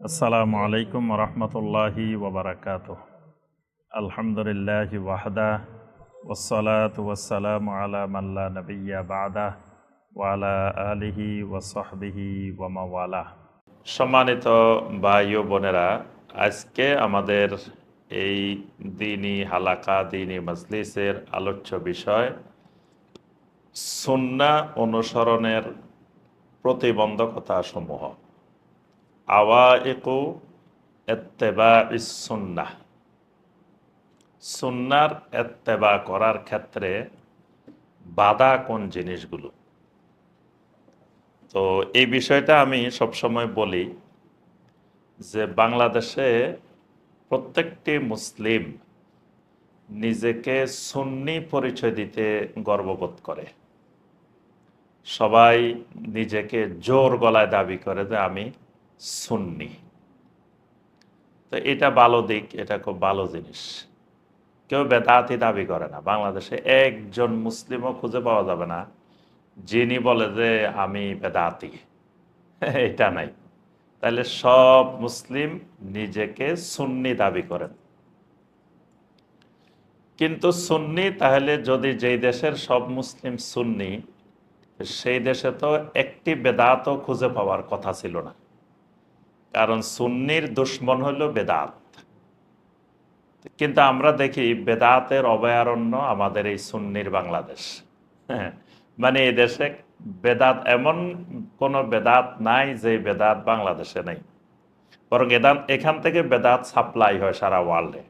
আসসালামু আলাইকুম রহমতুল্লাহি ওবরাকাতুহ। আলহামদুলিল্লাহি ওয়াহদা ওয়াসসালাতু ওয়াসসালামু আলা মান লা নাবিয়্যা বা'দা ওয়া আলা আলিহি ওয়া সাহবিহি ওয়া মাওয়ালা। সম্মানিত ভাই ও বোনেরা, আজকে আমাদের এই দ্বীনি হালাকা দ্বীনি মজলিসের আলোচ্য বিষয় সুন্নাহ অনুসরণের প্রতিবন্ধকতা সমূহ। আওয়াইকু ইত্তেবাইস সুন্নাহ, সুন্নার ইত্তেবা করার ক্ষেত্রে বাধা কোন জিনিসগুলো। তো এই বিষয়টা আমি সবসময় বলি যে বাংলাদেশে প্রত্যেকটি মুসলিম নিজেকে সুন্নি পরিচয় দিতে গর্ববোধ করে। সবাই নিজেকে জোর গলায় দাবি করে যে আমি সুন্নি। তো এটা ভালো দিক, এটা খুব ভালো জিনিস। কেউ বেদাতি দাবি করে না। বাংলাদেশে একজন মুসলিমও খুঁজে পাওয়া যাবে না যিনি বলে যে আমি বেদাতি। এটা নাই। তাহলে সব মুসলিম নিজেকে সুন্নি দাবি করেন। কিন্তু সুন্নি তাহলে যদি যেই দেশের সব মুসলিম সুন্নি, সেই দেশে তো একটি বেদাতও খুঁজে পাওয়ার কথা ছিল না। কারণ সুন্নির দুশ্মন হলো বেদাত। কিন্তু আমরা দেখি বেদাতের অভয়ারণ্য আমাদের এই সুন্নির বাংলাদেশ। হ্যাঁ, মানে এই দেশে বেদাত এমন কোন বেদাত নাই যে বেদাত বাংলাদেশে নেই। বরং এখান থেকে বেদাত সাপ্লাই হয় সারা ওয়ার্ল্ডে।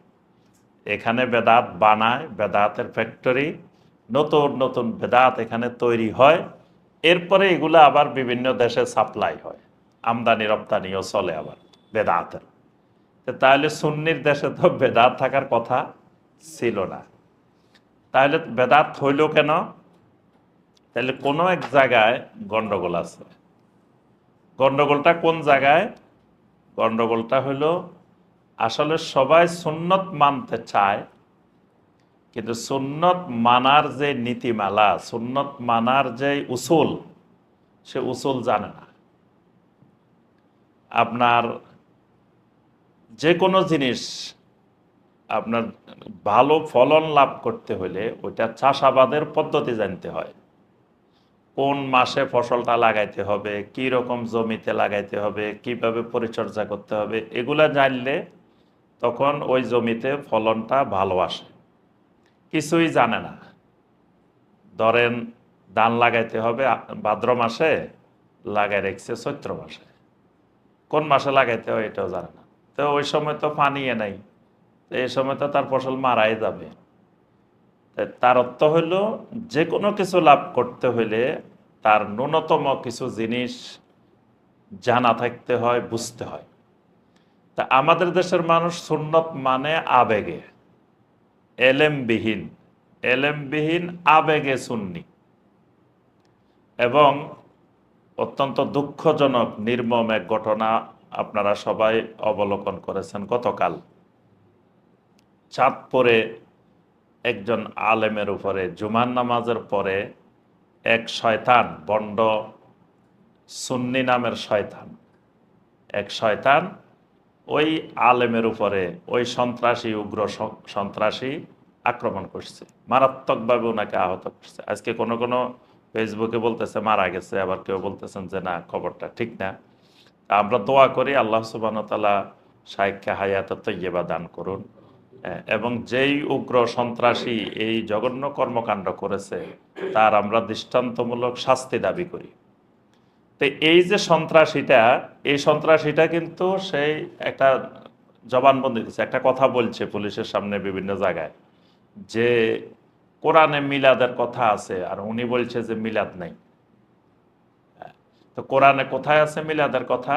এখানে বেদাত বানায়, বেদাতের ফ্যাক্টরি, নতুন নতুন বেদাত এখানে তৈরি হয়। এরপরে এগুলো আবার বিভিন্ন দেশে সাপ্লাই হয়, আমদানি রপ্তানিও চলে আবার বেদাতের। তাহলে সুন্নির দেশে তো বেদাত থাকার কথা ছিল না। তাহলে বেদাত হইল কেন? তাহলে কোনো এক জায়গায় গন্ডগোল আছে। গন্ডগোলটা কোন জায়গায়? গন্ডগোলটা হলো আসলে সবাই সুন্নত মানতে চায়, কিন্তু সুন্নত মানার যে নীতিমালা, সুন্নত মানার যে উসুল, সে উসুল জানে না। আপনার যে কোনো জিনিস আপনার ভালো ফলন লাভ করতে হলে ওইটা চাষাবাদের পদ্ধতি জানতে হয়। কোন মাসে ফসলটা লাগাইতে হবে, কি রকম জমিতে লাগাইতে হবে, কিভাবে পরিচর্যা করতে হবে, এগুলা জানলে তখন ওই জমিতে ফলনটা ভালো আসে। কিছুই জানে না। ধরেন ধান লাগাইতে হবে ভাদ্র মাসে, লাগাই রেখেছে চৈত্র মাসে, কোন মাসে লাগাইতে হয় এটাও জানে না। তো ওই সময় তো পানি নাই, তো এই সময় তো তার ফসল মারাই যাবে। তার অর্থ হইল যে কোনো কিছু লাভ করতে হইলে তার ন্যূনতম কিছু জিনিস জানা থাকতে হয়, বুঝতে হয়। তা আমাদের দেশের মানুষ সুন্নত মানে আবেগে, এলেমবিহীন, এলেমবিহীন আবেগে সুন্নি। এবং অত্যন্ত দুঃখজনক নির্মম এক ঘটনা আপনারা সবাই অবলোকন করেছেন। গতকাল চাঁদপুরে একজন আলেমের উপরে জুমার নামাজের পরে এক শয়তান, বন্ড সুন্নি নামের শয়তান, এক শয়তান ওই আলেমের উপরে, ওই সন্ত্রাসী, উগ্র সন্ত্রাসী আক্রমণ করছে, মারাত্মকভাবে ওনাকে আহত করছে। আজকে কোনো কোনো ফেসবুকে বলতেছে মারা গেছে, আবার কেউ বলতেছেন যে না, খবরটা ঠিক না। আমরা দোয়া করি আল্লাহ সুবহানাহু ওয়া তাআলা শাইখকে হায়াত তৈয়্যিবা দান করুন, এবং যেই উগ্র সন্ত্রাসী এই জঘন্য কর্মকাণ্ড করেছে তার আমরা দৃষ্টান্তমূলক শাস্তি দাবি করি। তো এই যে সন্ত্রাসীটা, এই সন্ত্রাসীটা কিন্তু সেই একটা জবানবন্দি দিচ্ছে, একটা কথা বলছে পুলিশের সামনে বিভিন্ন জায়গায় যে কোরআনে মিলাদের কথা আছে, আর উনি বলছে যে মিলাদ নাই। তো কোরআনে কোথায় আছে মিলাদের কথা?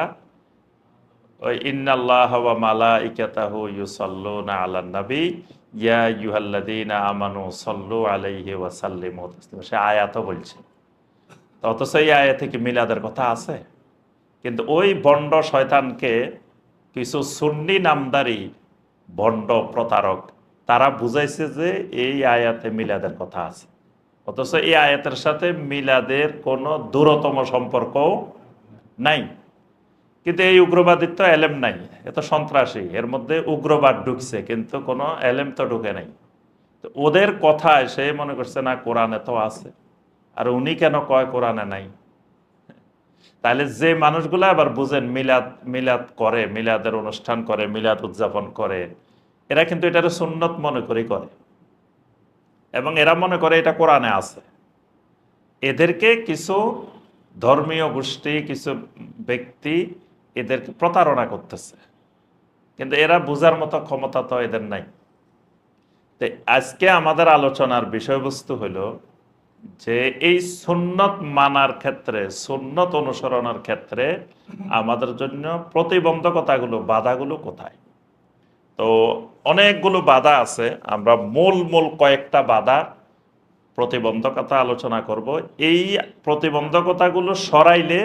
ওই ইন্নাল্লাহ ওয়া মালাইকাতাহু ইউসাল্লুনা আলান নবী ইয়া আইয়ুহাল্লাযীনা আমানু সাল্লু আলাইহি ওয়া সাল্লিমু তাসলিমা, সে আয়াতও বলছে। তো অথচ এই আয়াতে কি মিলাদের কথা আছে? কিন্তু ওই ভণ্ড শয়তানকে কিছু সুন্নি নামদারি ভণ্ড প্রতারক তারা বুঝাইছে যে এই আয়াতে মিলাদের কথা আছে, অথচ এই আয়াতের সাথে মিলাদের কোনো দূরতম সম্পর্ক নাই। কিন্তু এই উগ্রবাদীর তো এলেম নাই, এত সন্ত্রাসী, এর মধ্যে উগ্রবাদ ঢুকছে কিন্তু কোনো এলেম তো ঢুকে নাই। তো ওদের কথায় সে মনে করছে না কোরআনে তো আছে, আর উনি কেন কয় কোরআনে নাই। তাহলে যে মানুষগুলো আবার বুঝেন মিলাদ মিলাদ করে, মিলাদের অনুষ্ঠান করে, মিলাদ উদযাপন করে, এরা কিন্তু এটার সুন্নত মনে করে করে, এবং এরা মনে করে এটা কোরআনে আছে। এদেরকে কিছু ধর্মীয় গোষ্ঠী, কিছু ব্যক্তি এদেরকে প্রতারণা করতেছে, কিন্তু এরা বোঝার মতো ক্ষমতা তো এদের নাই। তো আজকে আমাদের আলোচনার বিষয়বস্তু হলো যে এই সুন্নত মানার ক্ষেত্রে, সুন্নত অনুসরণের ক্ষেত্রে আমাদের জন্য প্রতিবন্ধকতাগুলো, বাধাগুলো কোথায়। তো অনেকগুলো বাধা আছে, আমরা মূল মূল কয়েকটা বাধা, প্রতিবন্ধকতা আলোচনা করব। এই প্রতিবন্ধকতাগুলো সরাইলে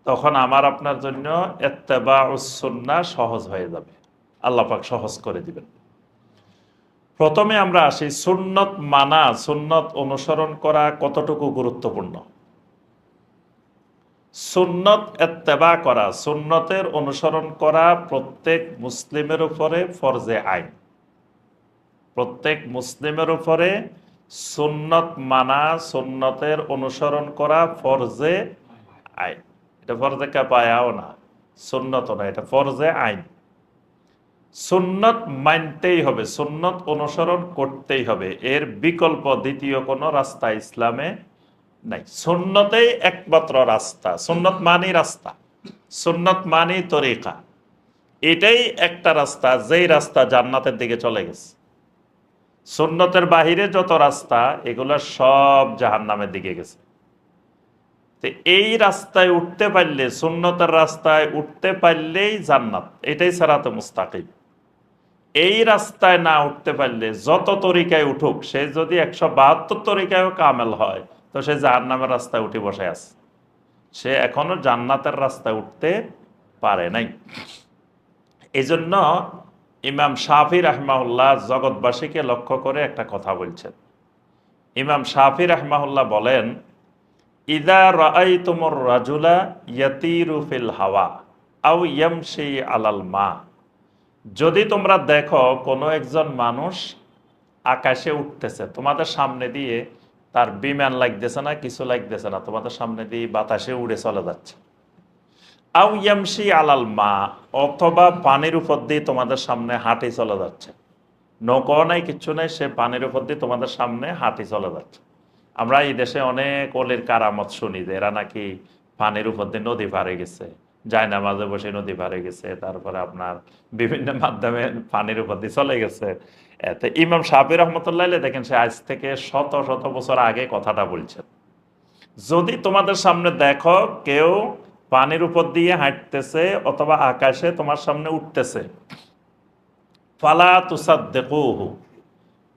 তখন আমার আপনার জন্য ইত্তেবাউস সুন্নাহ সহজ হয়ে যাবে, আল্লাহ পাক সহজ করে দিবেন। প্রথমে আমরা আসি সুন্নত মানা, সুন্নত অনুসরণ করা কতটুকু গুরুত্বপূর্ণ। সুন্নত ইত্তেবা করা, সুন্নতের অনুসরণ করা প্রত্যেক মুসলিমের উপরে ফরজে আইন। প্রত্যেক মুসলিমের উপরে সুন্নত মানা, সুন্নতের অনুসরণ করা ফরজে আইন। এটা ফরজে কিফায়াও না, সুন্নত না, এটা ফরজে আইন। সুন্নত মানতেই হবে, সুন্নত অনুসরণ করতেই হবে, এর বিকল্প দ্বিতীয় কোনো রাস্তা ইসলামে নাই। সুন্নতেই একমাত্র রাস্তা, সুন্নত মানি রাস্তা, সুন্নত মানি তরিকা, এটাই একটা রাস্তা, যেই রাস্তা জান্নাতের দিকে চলে গেছে। সুন্নতের বাহিরে যত রাস্তা, এগুলো সব জাহান্নামের দিকে গেছে। তো এই রাস্তায় উঠতে পারলে, সুন্নতের রাস্তায় উঠতে পারলেই জান্নাত, এটাই সিরাতে মুস্তাকিম। এই রাস্তায় না উঠতে পারলে যত তরিকায় উঠুক, সে যদি 172 তরিকায়ও কামেল হয়, তো সে জাহান্নামের রাস্তায় উঠে বসে আছে, সে এখনো জান্নাতের রাস্তায় উঠতে পারে নাই। এই জন্য ইমাম শাফি রাহমাহুল্লাহ জগৎবাসীকে লক্ষ্য করে একটা কথা বলছেন। ইমাম শাফি রাহমাহুল্লাহ বলেন, ইদা রাআইতুমুর রাজুলা ইয়াতিরু ফিল হাওয়া আও ইয়ামশি আলাল মা, যদি তোমরা দেখো কোনো একজন মানুষ আকাশে উঠতেছে, তোমাদের সামনে দিয়ে তার বিমান লাগতেছে না, কিছু লাগতেছে না, তোমাদের সামনে দিয়ে বাতাসে উড়ে চলে যাচ্ছে। আও ইয়ামশি আলাল মা, অথবা পানির উপর দিয়ে তোমাদের সামনে হাঁটি চলে যাচ্ছে, নৌকা নাই, কিচ্ছু নাই, সে পানির উপর দিয়ে তোমাদের সামনে হাঁটি চলে যাচ্ছে। আমরা এই দেশে অনেক অলির কারামত শুনি যে এরা নাকি পানির উপর দিয়ে নদী পারে গেছে, যায় না মাঝে বসে নদী পারে গেছে, তারপরে আপনার বিভিন্ন মাধ্যমে পানির উপর দিয়ে চলে গেছে। এতে ইমাম শাফি রহমতুল্লাহ দেখেন, সে আজ থেকে শত শত বছর আগে কথাটা বলছেন। যদি তোমাদের সামনে দেখো কেউ পানির উপর দিয়ে হাঁটতেছে অথবা আকাশে তোমার সামনে উঠতেছে, ফালা তুসাদ্দিকুহু,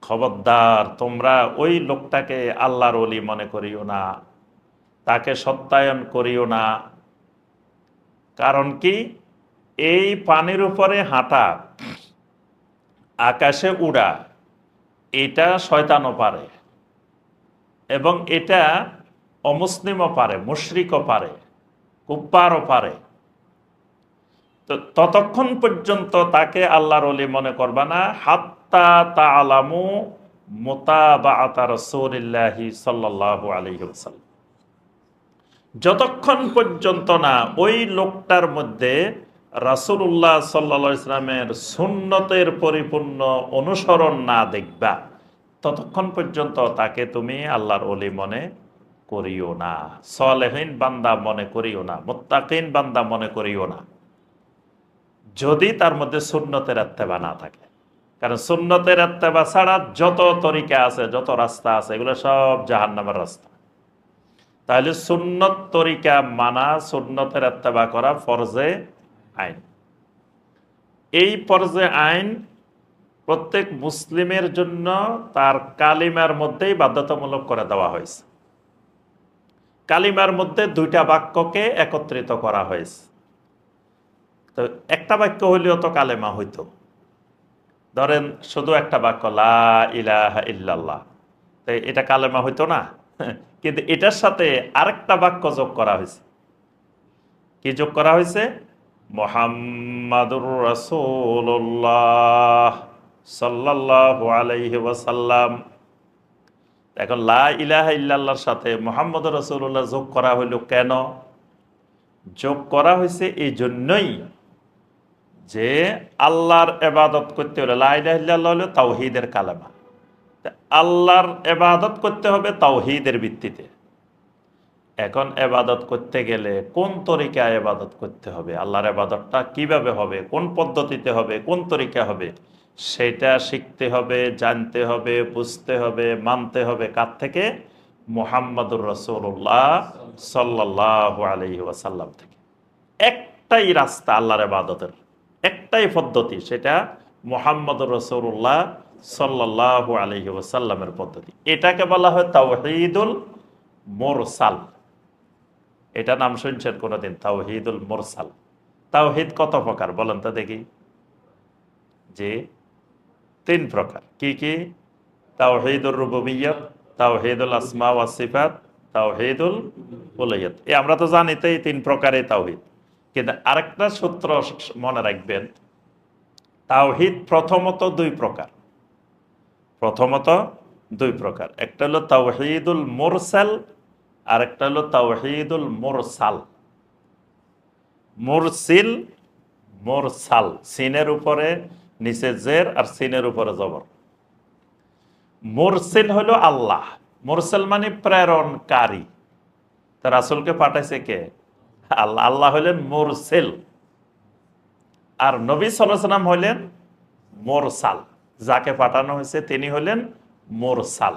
খবরদার তোমরা ওই লোকটাকে আল্লাহর ওলি মনে করিও না, তাকে সত্যায়ন করিও না। কারণ কি, এই পানির উপরে হাঁটা, আকাশে উড়া, এটা শয়তানও পারে, এবং এটা অমুসলিমও পারে, মুশরিকও পারে, কুফফারও পারে। তো ততক্ষণ পর্যন্ত তাকে আল্লাহর ওলি মনে করবা না, হাত্তা তাআলামু মুতাবাআতা রাসূলিল্লাহি সাল্লাল্লাহু আলাইহি ওয়াসাল্লাম, যতক্ষণ পর্যন্ত না ওই লোকটার মধ্যে রাসূলুল্লাহ সাল্লাল্লাহু আলাইহি ওয়াসাল্লামের সুন্নতের পরিপূর্ণ অনুসরণ না দেখবা, ততক্ষণ পর্যন্ত তাকে তুমি আল্লাহর ওলি মনে করিও না, সালেহীন বান্দা মনে করিও না, মুত্তাকিন বান্দা মনে করিও না, যদি তার মধ্যে সুন্নতের ইত্তেবা না থাকে। কারণ সুন্নতের ইত্তেবা ছাড়া যত তরিকা আছে, যত রাস্তা আছে, এগুলো সব জাহান্নামের রাস্তা। তাহলে সুন্নত তরিকা মানা, সুন্নতের ইত্তেবা করা ফরজে আইন। এই ফরজে আইন প্রত্যেক মুসলিমের জন্য তার কালিমার মধ্যেই বাধ্যতামূলক করে দেওয়া হয়েছে। কালিমার মধ্যে দুইটা বাক্যকে একত্রিত করা হয়েছে। তো একটা বাক্য হইলেও তো কালেমা হইতো, ধরেন শুধু একটা বাক্য লা ইলাহা ইল্লাল্লাহ, তো এটা কালেমা হইতো না? কিন্তু এটার সাথে আরেকটা বাক্য যোগ করা হয়েছে, কি যোগ করা হয়েছে? মুহাম্মাদুর রাসূলুল্লাহ সাল্লাল্লাহু আলাইহি ওয়াসাল্লাম। এখন লা ইলাহা ইল্লাল্লাহর সাথে মুহাম্মাদুর রাসূলুল্লাহ যোগ করা হইল কেন? যোগ করা হয়েছে এই জন্যই যে আল্লাহর ইবাদত করতে হলে, লা ইলাহা ইল্লাল্লাহ হলো তাওহীদের কালেমা। আল্লাহর ইবাদত করতে হবে তাওহীদের ভিত্তিতে। এখন ইবাদত করতে গেলে কোন তরিকায় ইবাদত করতে হবে, আল্লাহর ইবাদতটা কিভাবে হবে, কোন পদ্ধতিতে হবে, কোন তরিকা হবে, সেটা শিখতে হবে, জানতে হবে, বুঝতে হবে, মানতে হবে। কার থেকে? মুহাম্মাদুর রাসূলুল্লাহ সাল্লাল্লাহু আলাইহি ওয়াসাল্লাম থেকে। একটাই রাস্তা আল্লাহর ইবাদতের, একটাই পদ্ধতি, সেটা মুহাম্মাদুর রাসূলুল্লাহ সাল্লাল্লাহু আলাইহি ওয়াসাল্লামের পদ্ধতি। এটাকে বলা হয় তাওহীদুল মুরসাল। এটা নাম শুনছেন কোনোদিন? তাওহীদুল মুরসাল। তাওহীদ কত প্রকার বলেন তো দেখি? যে 3 প্রকার। কি কি? তাওহীদুর রুবুবিয়্যাত, তাওহীদুল আসমা ওয়াস সিফাত, তাওহীদুল উলুহিয়্যাত। আমরা তো জানি তো এই 3 প্রকারের তাওহীদ। কিন্তু আরেকটা সূত্র মনে রাখবেন, তাওহীদ প্রথমত 2 প্রকার। প্রথমত 2 প্রকার। একটা হলো তাওহীদুল মুরসাল, আর একটা হলো তাওহীদুল মুরসাল। মুরসিল, মুরসাল, সিনের উপরে নিচে জের আর সিনের উপরে জবর। মুরসিল হলো আল্লাহ। মুরসাল মানে প্রেরণকারী। তা রাসূলকে পাঠাইছে কে? আল্লাহ। আল্লাহ হলেন মুরসিল, আর নবী সাল্লাল্লাহু আলাইহি ওয়াসাল্লাম হলেন মুরসাল। যাকে পাঠানো হয়েছে তিনি হলেন মুরসাল।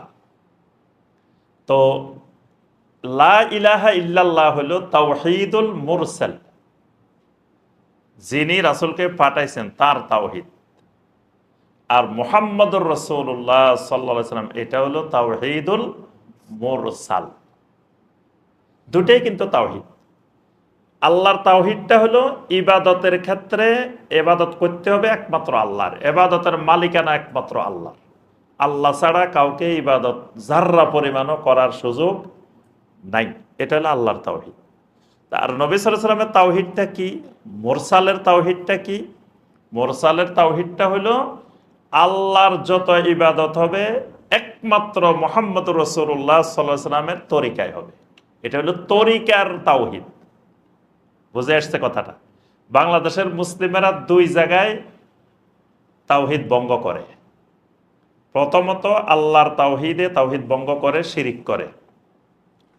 তো লা ইলাহা ইল্লাল্লাহ হলো তাওহীদুল মুরসাল, যিনি রাসূলকে পাঠাইছেন তার তাওহীদ। আর মুহাম্মাদুর রাসূলুল্লাহ সাল্লাল্লাহু আলাইহি ওয়াসাল্লাম, এটা হলো তাওহীদুল মুরসাল। দুটেই কিন্তু তাওহীদ। আল্লাহর তাওহীদটা হলো ইবাদতের ক্ষেত্রে ইবাদত করতে হবে একমাত্র আল্লাহর, ইবাদতের মালিকানা একমাত্র আল্লাহ। আল্লাহ ছাড়া কাউকে ইবাদত যাররা পরিমাণও করার সুযোগ নাই। এটা হলো আল্লাহর তাওহীদ। আর নবী সাল্লাল্লাহু আলাইহি ওয়াসাল্লামের তাওহীদটা কি? মুরসালের তাওহীদটা কি? মুরসালের তাওহীদটা হলো আল্লাহর যত ইবাদত হবে একমাত্র মুহাম্মদুর রাসূলুল্লাহ সাল্লাল্লাহু আলাইহি ওয়াসাল্লামের তরিকায় হবে। এটা হলো তরিকার তাওহীদ। বুঝে আসছে কথাটা? বাংলাদেশের মুসলিমেরা 2 জায়গায় তাওহীদ ভঙ্গ করে। প্রথমত আল্লাহর তাওহীদে তাওহীদ ভঙ্গ করে, শিরিক করে,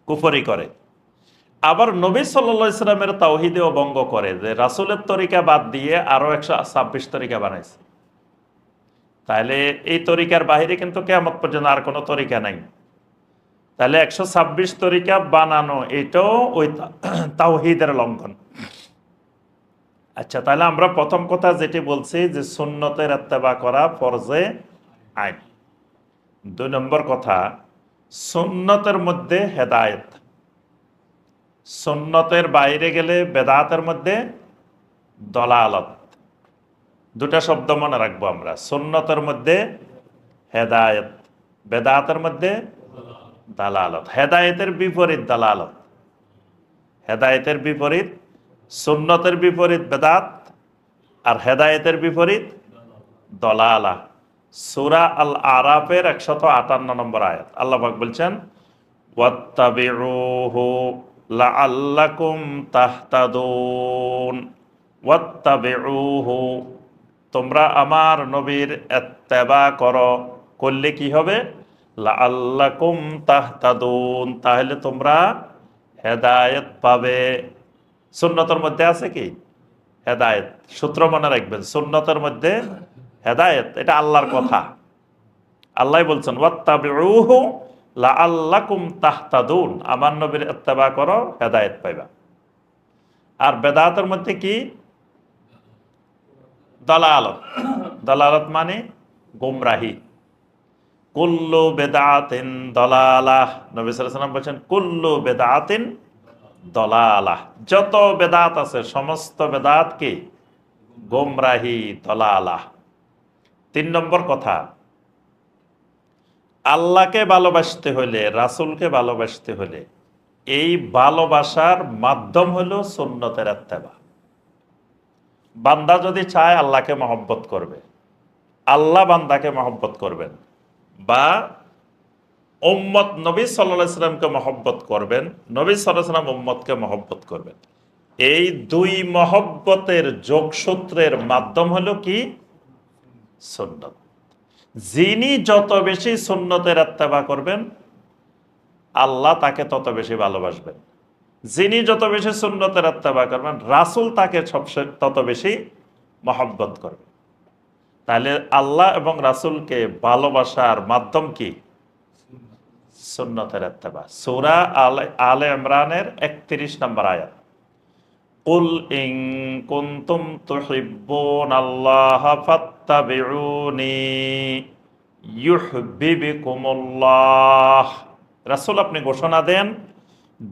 কুফরি করে। আবার নবী সাল্লাল্লাহু আলাইহি ওয়াসাল্লামের তাওহীদেও ভঙ্গ করে, যে রাসূলের তরিকা বাদ দিয়ে আরো 126 তরিকা বানাইছে। তাহলে এই তরিকার বাইরে কিন্তু কিয়ামত পর্যন্ত আর কোনো তরিকা নাই। তাহলে 126 তরিকা বানানো, এটাও ওই তাওহীদের লঙ্ঘন। আচ্ছা, তাহলে আমরা প্রথম কথা যেটি বলছি যে সুন্নতের ইত্তেবা করা ফরজে আইন। 2 নম্বর কথা, সুন্নতের মধ্যে হেদায়েত। সুন্নতের বাইরে গেলে বেদাতের মধ্যে দলালত। 2টা শব্দ মনে রাখবো আমরা। সুন্নতের মধ্যে হেদায়েত, বেদাতের মধ্যে দালালত। হেদায়েতের বিপরীত দালালত। হেদায়েতের বিপরীত সুন্নতের বিপরীত বেদাত, আর হেদায়েতের বিপরীত দলালা। সূরা আল আরাফের 158 নম্বর আয়াত আল্লাহ পাক বলছেন, ওয়াত্তাবিউহু লাআল্লাকুম তাহতাদুন। ওয়াত্তাবিউহু, তোমরা আমার নবীর ইত্তেবা করো, করলে কি হবে? লাআল্লাকুম তাহতাদুন, তাহলে তোমরা হেদায়েত পাবে। সুন্নতের মধ্যে আছে কি? হেদায়েত। সূত্র মনে রাখবেন, সুন্নতের মধ্যে হেদায়েত, এটা আল্লাহর কথা। আল্লাহ বলছেন ওয়াত্তাবিউহু লাআল্লাকুম তাহতাদুন, আমার নবীর ইত্তেবা করো, হেদায়েত পাইবা। আর বেদাতের মধ্যে কি? দালালত। দালালত মানে গোমরাহি। কুল্লু বেদাতিন দালালাহ, নবী সাল্লাল্লাহু আলাইহি ওয়াসাল্লাম বলেন কুল্লু বেদাতিন দালালাহ। যত বেদাত আছে সমস্ত বেদাত কি? গোমরাহি, দালালাহ। 3 নম্বর কথা, আল্লাহকে ভালোবাসতে হলে, রাসূলকে ভালোবাসতে হলে এই ভালোবাসার মাধ্যম হলো সুন্নতের ইত্তেবা। বান্দা যদি চায় আল্লাহকে মহব্বত করবে, আল্লাহ বান্দাকে মহব্বত করবেন, বা উম্মত নবী সাল্লাল্লাহু আলাইহি সাল্লামকে মহব্বত করবেন, নবী সাল্লাল্লাহু আলাইহি সাল্লাম উম্মতকে মহব্বত করবেন। এই দুই মহব্বতের যোগসূত্রের মাধ্যম হলো কি? সুন্নত। যিনি যত বেশি সুন্নতের ইত্তেবা করবেন, আল্লাহ তাকে তত বেশি ভালোবাসবেন। যিনি যত বেশি সুন্নতের ইত্তেবা করবেন, রাসূল তাকে সবচেয়ে তত বেশি মহব্বত করবেন। তাহলে আল্লাহ এবং রাসূলকে ভালোবাসার মাধ্যম কি? সুন্নতের ইত্তেবা। সূরা আলে ইমরানের 31 নম্বর আয়াত, কুল ইন কুনতুম তুহিব্বুনাল্লাহা ফাত্তাবিউনি ইউহিব্বুকুমুল্লাহ। রাসূল আপনি ঘোষণা দেন,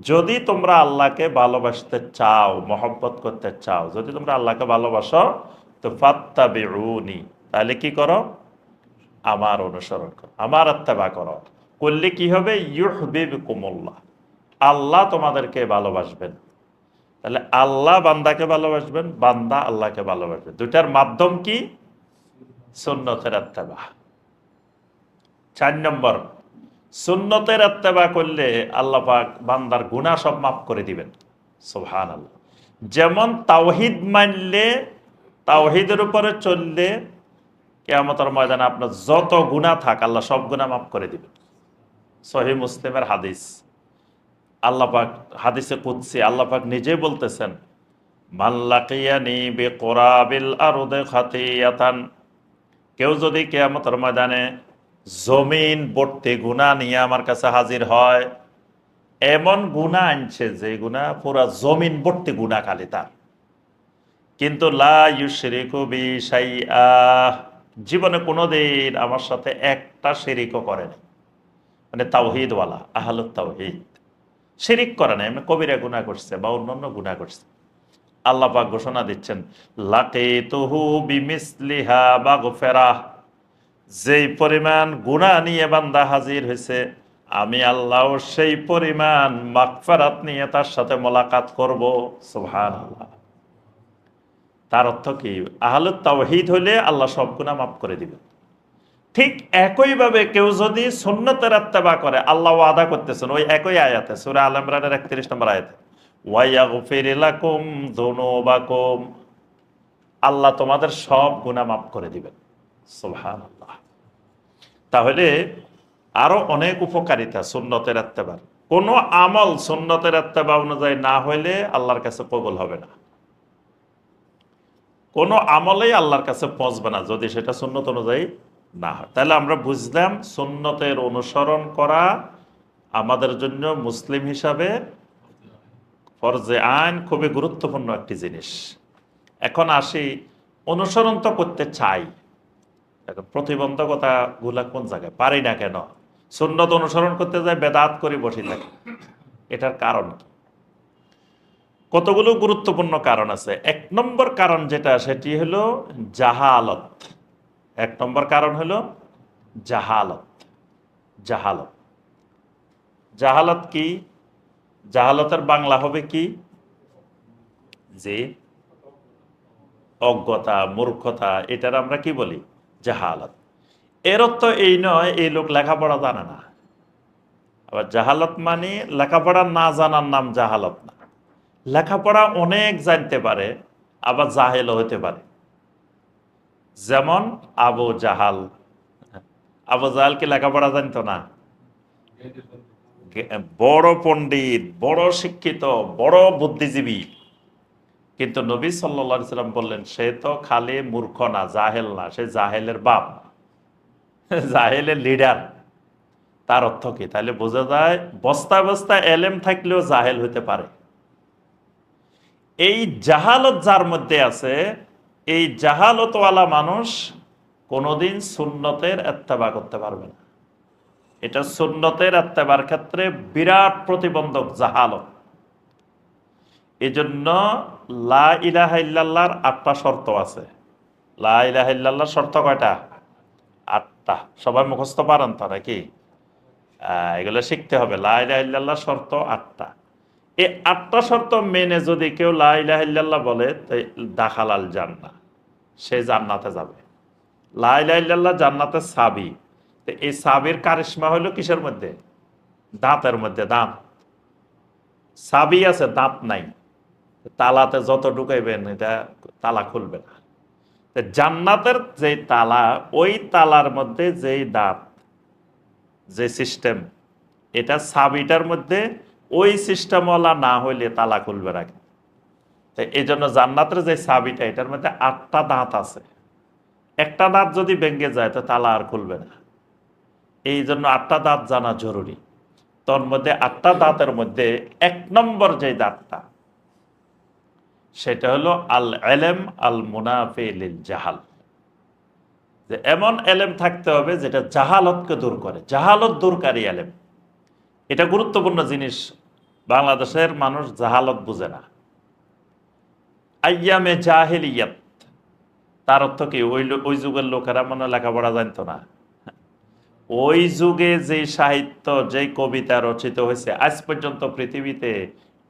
যদি তোমরা আল্লাহকে ভালোবাসতে চাও, মহব্বত করতে চাও, যদি তোমরা আল্লাহকে ভালোবাসো, তো ফাত্তাবিউনি, তাহলে কি করো? আমার অনুসরণ করো, আমার ইত্তেবা করো। করলে কি হবে? ইউহিব্বুকুমুল্লাহ, আল্লাহ তোমাদেরকে ভালোবাসবেন। তাহলে আল্লাহ বান্দাকে ভালোবাসবেন, বান্দা আল্লাহকে ভালোবাসবেন। দুইটার মাধ্যম কি? সুন্নতের ইত্তেবা। 4 নম্বর, সুন্নতের ইত্তেবা করলে আল্লাহ পাক বান্দার গুনাহ সব মাফ করে দিবেন। সুবহানাল্লাহ। যেমন তাওহীদ মানলে, তাওহীদের উপরে চললে কিয়ামতের ময়দানে আপনার যত গুনাহ থাক আল্লাহ সব গুনাহ মাফ করে দিবেন। সহিহ মুসলিমের হাদিস। আল্লাহ পাক হাদিসে কুদসি আল্লাহ পাক নিজে বলতেছেন, মাল্লাকিয়ানি বিকুরাবিল আরদি খাতিয়াতান, কেউ যদি কিয়ামতের ময়দানে জমিন ভর্তি গুনাহ নিয়ে আমার কাছে হাজির হয়, এমন গুনাহ আনছে যে গুনাহ পুরা জমিন ভর্তি গুনাহ খালি তার, কিন্তু লা ইউশরিকু বি শাইআ, জীবনে কোনোদিন আমার সাথে একটা শিরিকও করেনি, মানে তাওহীদওয়ালা, আহলুত তাওহীদ, শিরিক করে না, এমনি কবিরা গুনাহ করছে বা অন্যান্য গুনাহ করছে, আল্লাহ পাক ঘোষণা দিচ্ছেন, লাকিতুহু বিমিসলিহা মাগফিরাহ, যেই পরিমাণ গুনাহ নিয়ে বান্দা হাজির হয়েছে, আমি আল্লাহ সেই পরিমাণ মাগফিরাত নিয়ে তার সাথে মোলাকাত করব। সুবহানাল্লাহ। তার অর্থ কি? আহলুত তাওহীদ হলে আল্লাহ সব গুনাহ মাফ করে দিবেন। ঠিক একইভাবে কেউ যদি সুন্নতের ইত্তেবা করে, আল্লাহ ওয়াদা করতেছেন ওই একই আয়াতে, সূরা আল ইমরানের 31 নম্বর আয়াতে, ওয়া ইয়াগফির লাকুম যুনুবাকুম, আল্লাহ তোমাদের সব গুনাহ মাফ করে দিবেন। সুবহানাল্লাহ। তাহলে আরো অনেক উপকারিতা সুন্নতের ইত্তেবার। কোন আমল সুন্নতের ইত্তেবা অনুযায়ী না হইলে আল্লাহর কাছে কবুল হবে না। কোন আমলেই আল্লাহর কাছে পৌঁছবে না যদি সেটা সুন্নত অনুযায়ী না হয়। তাহলে আমরা বুঝলাম সুন্নতের অনুসরণ করা আমাদের জন্য মুসলিম হিসাবে ফরজে আইন, খুবই গুরুত্বপূর্ণ একটি জিনিস। এখন আসি, অনুসরণ তো করতে চাই, এখন প্রতিবন্ধকতা গুলা কোন জায়গায়? পারি না কেন? সুন্নত অনুসরণ করতে যায় বেদাত করে বসে থাকি, এটার কারণ কি? কতগুলো গুরুত্বপূর্ণ কারণ আছে। 1 নম্বর কারণ যেটা, সেটি হলো জাহালত। 1 নম্বর কারণ হলো জাহালত। জাহালত, জাহালত কি? জাহালতের বাংলা হবে কি? যে অজ্ঞতা, মূর্খতা, এটার আমরা কি বলি? জাহালত। এর অর্থ এই নয় এই লোক লেখাপড়া জানে না। আবার জাহালত মানে লেখাপড়া না জানার নাম জাহালত না। লেখাপড়া অনেক জানতে পারে, আবার জাহেলও হতে পারে। যেমন আবু জাহাল। আবু জাহাল কি লেখাপড়া জানতো না? বড় পণ্ডিত, বড় শিক্ষিত, বড় বুদ্ধিজীবী, কিন্তু নবী সাল্লাল্লাহু আলাইহি সাল্লাম বললেন সে তো খালি মূর্খ না, জাহেল না, সে জাহেলের বাপ, জাহেলের লিডার। তার অর্থ কি? তাহলে বোঝা যায় বস্তায় বস্তায় এলেম থাকলেও জাহেল হতে পারে। এই জাহালত যার মধ্যে আছে, এই জাহালতওয়ালা মানুষ কোনোদিন সুন্নতের ইত্তেবা করতে পারবে না। এটা সুন্নতের ইত্তেবার ক্ষেত্রে বিরাট প্রতিবন্ধক, জাহালত। এই জন্য লা ইলাহা ইল্লাল্লাহর 8টা শর্ত আছে। লা ইলাহা ইল্লাল্লাহর শর্ত কয়টা? 8টা। সবাই মুখস্থ পারেন তো নাকি? এগুলো শিখতে হবে। লা ইলাহা ইল্লাল্লাহর শর্ত 8টা। এই 8টা শর্ত মেনে যদি কেউ লা ইলাহা ইল্লাল্লাহ বলে দাখালাল জান্নাহ, সে জান্নাতে যাবে। লা ইলাহা ইল্লাল্লাহ জান্নাতের চাবি। তো এই চাবির কারিশমা হলো কিসের মধ্যে? দাঁতের মধ্যে। দাঁত চাবি আছে, দাঁত নাই। তালাতে যত ঢুকাইবেন এটা তালা খুলবে না। জান্নাতের যে তালা, ওই তালার মধ্যে যেই দাঁত, যে সিস্টেম, এটা চাবিটার মধ্যে ওই সিস্টেমওয়ালা না হইলে তালা খুলবে না। তো এই জন্য জান্নাতের যে চাবিটা, এটার মধ্যে 8টা দাঁত আছে। একটা দাঁত যদি ভেঙে যায় তো তালা আর খুলবে না। এই জন্য 8টা দাঁত জানা জরুরি। তোর মধ্যে 8টা দাঁতের মধ্যে 1 নম্বর যে দাঁতটা, সেটা হলো আল এলেম আল মুনাফি লিল জাহাল। যে এমন এলেম থাকতে হবে যেটা জাহালতকে দূর করে, জাহালত দূরকারী এলেম। এটা গুরুত্বপূর্ণ জিনিস। বাংলাদেশের মানুষ জাহালত বুঝে না। আইয়ামে জাহেলিয়াত, তার অর্থ কি? ওই যুগের লোকেরা মনে লেখাপড়া জানতো না। ওই যুগে যে সাহিত্য, যে কবিতা রচিত হয়েছে, আজ পর্যন্ত পৃথিবীতে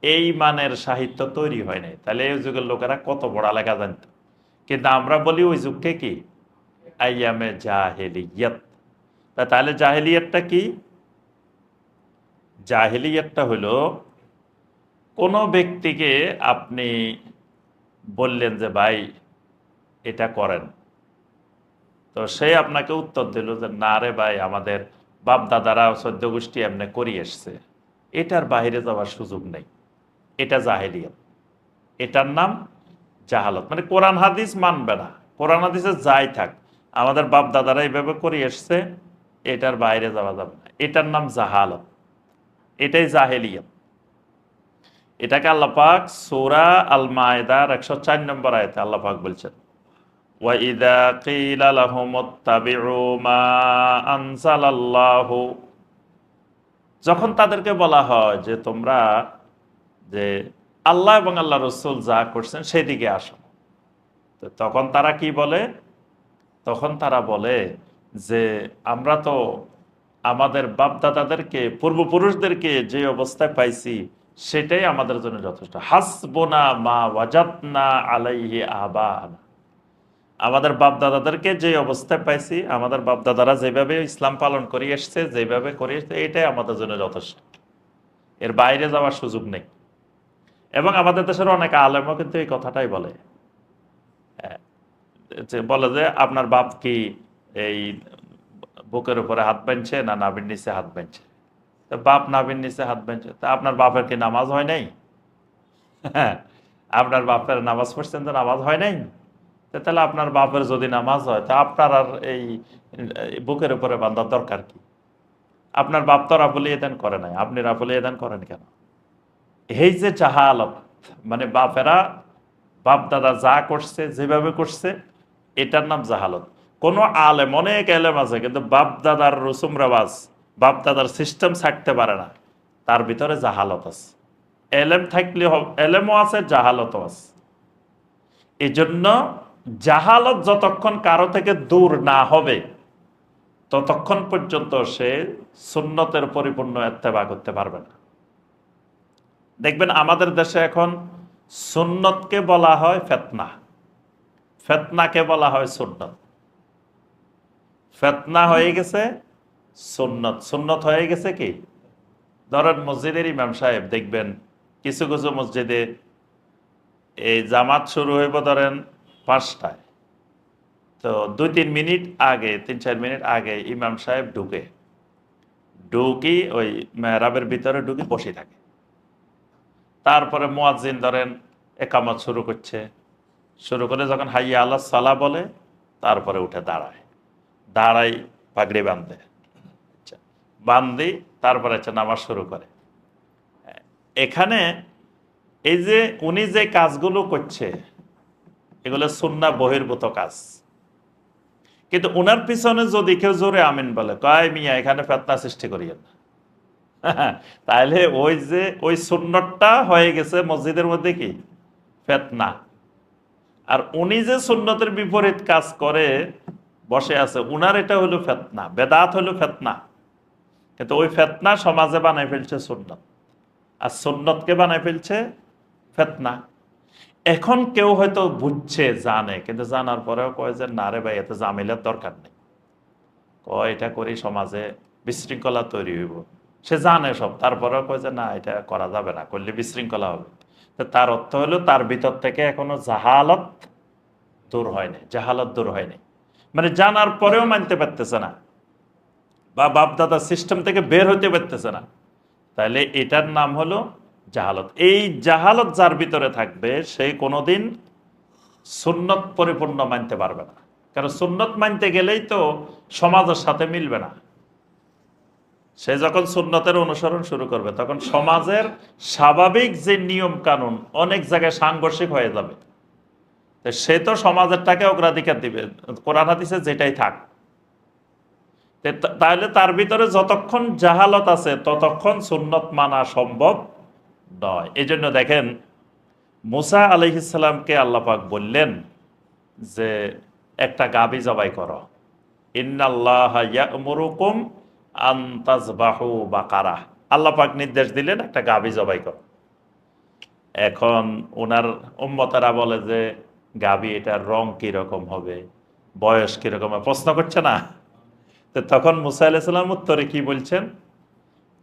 এই মানের সাহিত্য তৈরি হয় নাই। তাহলে এই যুগের লোকেরা কত পড়ালেখা জানত। কিন্তু আমরা বলি ওই যুগকে কি? আইয়ামে জাহেলিয়াত। তাহলে জাহেলিয়াতটা কি? জাহেলিয়াতটা হলো কোনো ব্যক্তিকে আপনি বললেন যে ভাই এটা করেন, তো সে আপনাকে উত্তর দিল যে না রে ভাই, আমাদের বাপ দাদারা 14 গোষ্ঠী এমনি করি এসছে, এটার বাইরে যাওয়ার সুযোগ নেই। এটা জাহেলিয়াত। এটার নাম জাহালত। মানে কোরআন হাদিস মানবে না, কোরআন হাদিসে যাই থাক, আমাদের বাপ দাদারা এইভাবে করে এসছে, এটার বাইরে যাওয়া যাবে না। এটার নাম জাহালত। এটাই জাহেলিয়াত। এটাকে আল্লাহ পাক সূরা আল মায়েদার 104 নম্বর আয়াতে আল্লাহ পাক বলছেন, ওয়াইদা কিলা লাহুমুত্তাবিউ মা আনজালাল্লাহু, যখন তাদেরকে বলা হয় যে তোমরা যে আল্লাহ এবং আল্লাহ রসুল যা করছেন সেদিকে আসো, তো তখন তারা কি বলে? তখন তারা বলে যে আমরা তো আমাদের বাপ দাদাদেরকে, পূর্বপুরুষদেরকে যে অবস্থায় পাইছি সেটাই আমাদের জন্য যথেষ্ট। হাসবুনা মা ওয়াজাদনা আলাইহি আবানা, আমাদের বাপ দাদাদেরকে যে অবস্থায় পাইছি, আমাদের বাপ দাদারা যেভাবে ইসলাম পালন করে এসছে, যেভাবে করে এসছে, এটাই আমাদের জন্য যথেষ্ট। এর বাইরে যাওয়ার সুযোগ নেই। এবং আমাদের দেশের অনেক আলেমও কিন্তু এই কথাটাই বলে। বলে যে আপনার বাপ কি এই বুকের উপরে হাত বাঁধছে না নাভির নিচে হাত বাঁধছে? তো বাপ নাভির নিচে হাত বাঁধছে, তা আপনার বাপের কি নামাজ হয় নাই? হ্যাঁ, আপনার বাপের নামাজ পড়ছেন তো নামাজ হয় নাই? তাহলে আপনার বাপের যদি নামাজ হয় তা আপনার আর এই বুকের উপরে বাঁধার দরকার কি? আপনার বাপ তো রাফুল ইয়েদান করে নাই, আপনি রাফুল ইয়েদান করেন কেন? এই যে জাহালত, মানে বাপেরা বাপ দাদা যা করছে যেভাবে করছে, এটার নাম জাহালত। কোন আলেম, অনেক এলেম আছে, কিন্তু বাপ দাদার রসুম রেওয়াজ, বাপ দাদার সিস্টেম ছাড়তে পারে না, তার ভিতরে জাহালত আছে। এলেম থাকলে এলেমও আছে, জাহালতও আছে। এই জন্য জাহালত যতক্ষণ কারো থেকে দূর না হবে ততক্ষণ পর্যন্ত সে সুন্নতের পরিপূর্ণ ইত্তেবা করতে পারবে না। দেখবেন আমাদের দেশে এখন সুন্নতকে বলা হয় ফিতনা, ফিতনাকে বলা হয় সুন্নত। ফিতনা হয়ে গেছে সুন্নত, সুন্নত হয়ে গেছে কি? ধরেন মসজিদের ইমাম সাহেব দেখবেন কিছু কিছু মসজিদে এই জামাত শুরু হইব ধরেন 5টায়, তো 2-3 মিনিট আগে, 3-4 মিনিট আগে ইমাম সাহেব ঢুকি ওই মেহরাবের ভিতরে ঢুকি বসে থাকে। তারপরে মুয়াজ্জিন ধরেন একামত শুরু করছে, শুরু করে যখন হাইয়া আলাস সালা বলে তারপরে উঠে দাঁড়াই পাগড়ি বাঁধে, বান্ধি তারপরে নামাজ শুরু করে। এখানে এই যে উনি যে কাজগুলো করছে এগুলো সুন্নাহ বহির্ভূত কাজ, কিন্তু উনার পিছনে যদি কেউ জোরে আমিন বলে, কয় মিয়া এখানে ফিতনা সৃষ্টি করিয়েন না, তাহলে ওই যে ওই সুন্নতটা হয়ে গেছে মসজিদের মধ্যে কি ফিতনা। আর উনি যে সুন্নতের বিপরীত কাজ করে বসে আছে, উনার এটা হলো ফিতনা, বেদাত হলো ফিতনা। কিন্তু ওই ফিতনা সমাজে বানাই ফেলছে সুন্নত। আর সুন্নতকে বানায় ফেলছে ফিতনা। এখন কেউ হয়তো বুঝছে, জানে, কিন্তু জানার পরেও কয় যে না রে ভাই, এত জামিলার দরকার নেই, কয় এটা করি সমাজে বিশৃঙ্খলা তৈরি হইব। সে জানে সব, তারপরেও কয় যে না, এটা করা যাবে না, করলে বিশৃঙ্খলা হবে। তো তার অর্থ হলো তার ভিতর থেকে এখনো জাহালত দূর হয়নি, জাহালত দূর হয়নি, মানে জানার পরেও মানতে পারতেছে না, বা বাপদাদা সিস্টেম থেকে বের হতে পারতেছে না। তাহলে এটার নাম হলো জাহালত। এই জাহালত যার ভিতরে থাকবে সেই কোনোদিন সুন্নত পরিপূর্ণ মানতে পারবে না। কারণ সুন্নত মানতে গেলেই তো সমাজের সাথে মিলবে না। সে যখন সুন্নতের অনুসরণ শুরু করবে তখন সমাজের স্বাভাবিক যে নিয়ম কানুন অনেক জায়গায় সাংঘর্ষিক হয়ে যাবে। তো সে তো সমাজেরটাকে অগ্রাধিকার দিবে, কোরআন হাদিসে যেটাই থাক। তাহলে তার ভিতরে যতক্ষণ জাহালত আছে ততক্ষণ সুন্নত মানা সম্ভব নয়। এই জন্য দেখেন, মুসা আলাইহিসসালামকে আল্লাহ পাক বললেন যে একটা গাভী জবাই করো, ইন্নাল্লাহা ইয়া'মুরুকুম আন তাযবাহু বাকারা। আল্লাহ পাক নির্দেশ দিলেন একটা গাভী জবাই করো। এখন ওনার উম্মতেরা বলে যে গাভী, এটার রং কিরকম হবে, বয়স কিরকম হবে, প্রশ্ন করছে না? তো তখন মুসা আলাইহিস সালাম উত্তরে কি বলছেন?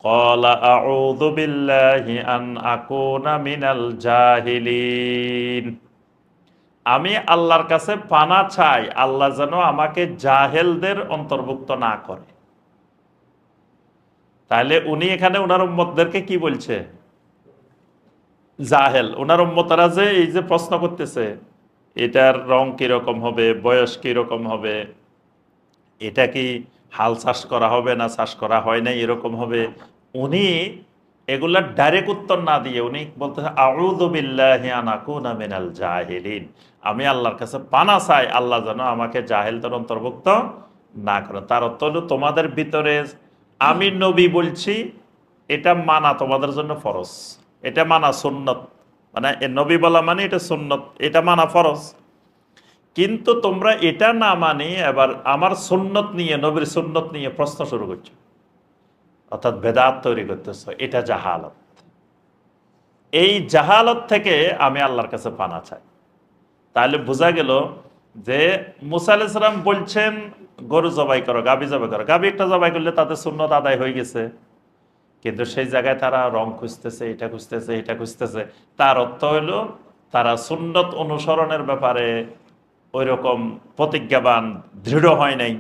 ক্বালা আউযু বিল্লাহি আন আকুনা মিনাল জাহিলিন। আমি আল্লাহর কাছে পানা চাই, আল্লাহ যেন আমাকে জাহেলদের অন্তর্ভুক্ত না করে। তাহলে উনি এখানে ওনার উম্মতদেরকে কি বলছে? জাহেল। ওনার উম্মতরা যে এই যে প্রশ্ন করতেছে এটার রং কিরকম হবে, বয়স কিরকম হবে, এটা কি হাল চাষ করা হবে না চাষ করা হয় না এরকম হবে, উনি এগুলার ডাইরেক্ট উত্তর না দিয়ে উনি বলতেছে আউযু বিল্লাহি আন আকুনা মিনাল জাহিলিন। আমি আল্লাহর কাছে পানা চাই, আল্লাহ যেন আমাকে জাহেলদের অন্তর্ভুক্ত না করে। তার অর্থ হলো তোমাদের ভিতরে আমি নবী বলছি, এটা মানা তোমাদের জন্য ফরজ, এটা মানা সুন্নত। মানে নবী বলা মানে এটা সুন্নত, এটা মানা ফরজ। কিন্তু তোমরা এটা না মানি এবার আমার সুন্নত নিয়ে, নবীর সুন্নত নিয়ে প্রশ্ন শুরু করছো, অর্থাৎ বেদাত তৈরি করতেছ, এটা জাহালত। এই জাহালত থেকে আমি আল্লাহর কাছে পানা চাই। তাহলে বোঝা গেল যে মুসা আলাইহিস সালাম বলছেন গরু জবাই করো, গাভী জবাই করো, গাভী একটা জবাই করলে তাদের সুন্নত আদায় হয়ে গেছে। কিন্তু সেই জায়গায় তারা রং খুঁজতেছে, এটা খুঁজতেছে, এটা খুঁজতেছে। তার অর্থ হইল তারা সুন্নত অনুসরণের ব্যাপারে ওই রকম প্রতিজ্ঞাবান, দৃঢ় হয় নাই।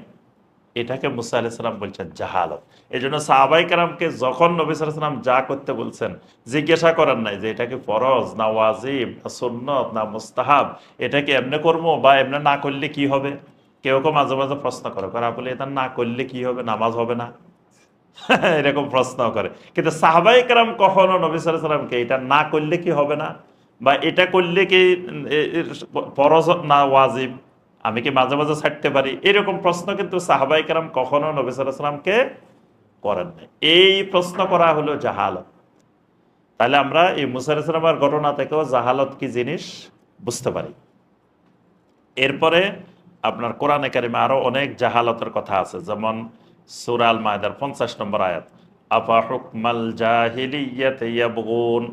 এটাকে মুসা আলাইহিস সালাম বলছেন জাহালত। এই জন্য সাহাবায়ে কেরামকে যখন নবী সাল্লাল্লাহু আলাইহি ওয়াসাল্লাম যা করতে বলছেন জিজ্ঞাসা করেন নাই যে এটা কি ফরজ না ওয়াজিব না সুন্নত না মুস্তাহাব, এটা কি এমনি করবো বা এমনি না করলে কি হবে। কেউ কেউ মাঝে মাঝে প্রশ্ন করে, বলে এটা না করলে কি হবে, নামাজ হবে না, এরকম প্রশ্ন করে। কিন্তু সাহাবায়ে কেরাম কখনো নবী সাল্লাল্লাহু আলাইহি ওয়াসাল্লামকে এটা না করলে কি হবে না, বা এটা করলে কি ফরজ না ওয়াজিব, আমি কি মাঝে মাঝে ছাড়তে পারি, এরকম প্রশ্ন কিন্তু সাহাবায়ে কেরাম কখনো নবী সাল্লাল্লাহু আলাইহি ওয়াসাল্লামকে করেন নাই। এই প্রশ্ন করা হলো জাহালত। তাহলে আমরা এই মুসা আলাইহিস সালামের ঘটনা থেকেও জাহালত কি জিনিস বুঝতে পারি। এরপরে আপনার কোরআনে কারিমে আরো অনেক জাহালতের কথা আছে, যেমন সূরা আল মায়েদার 50 নম্বর আয়াত, আফা হুকমাল জাহিলিয়াতি ইয়াবগুন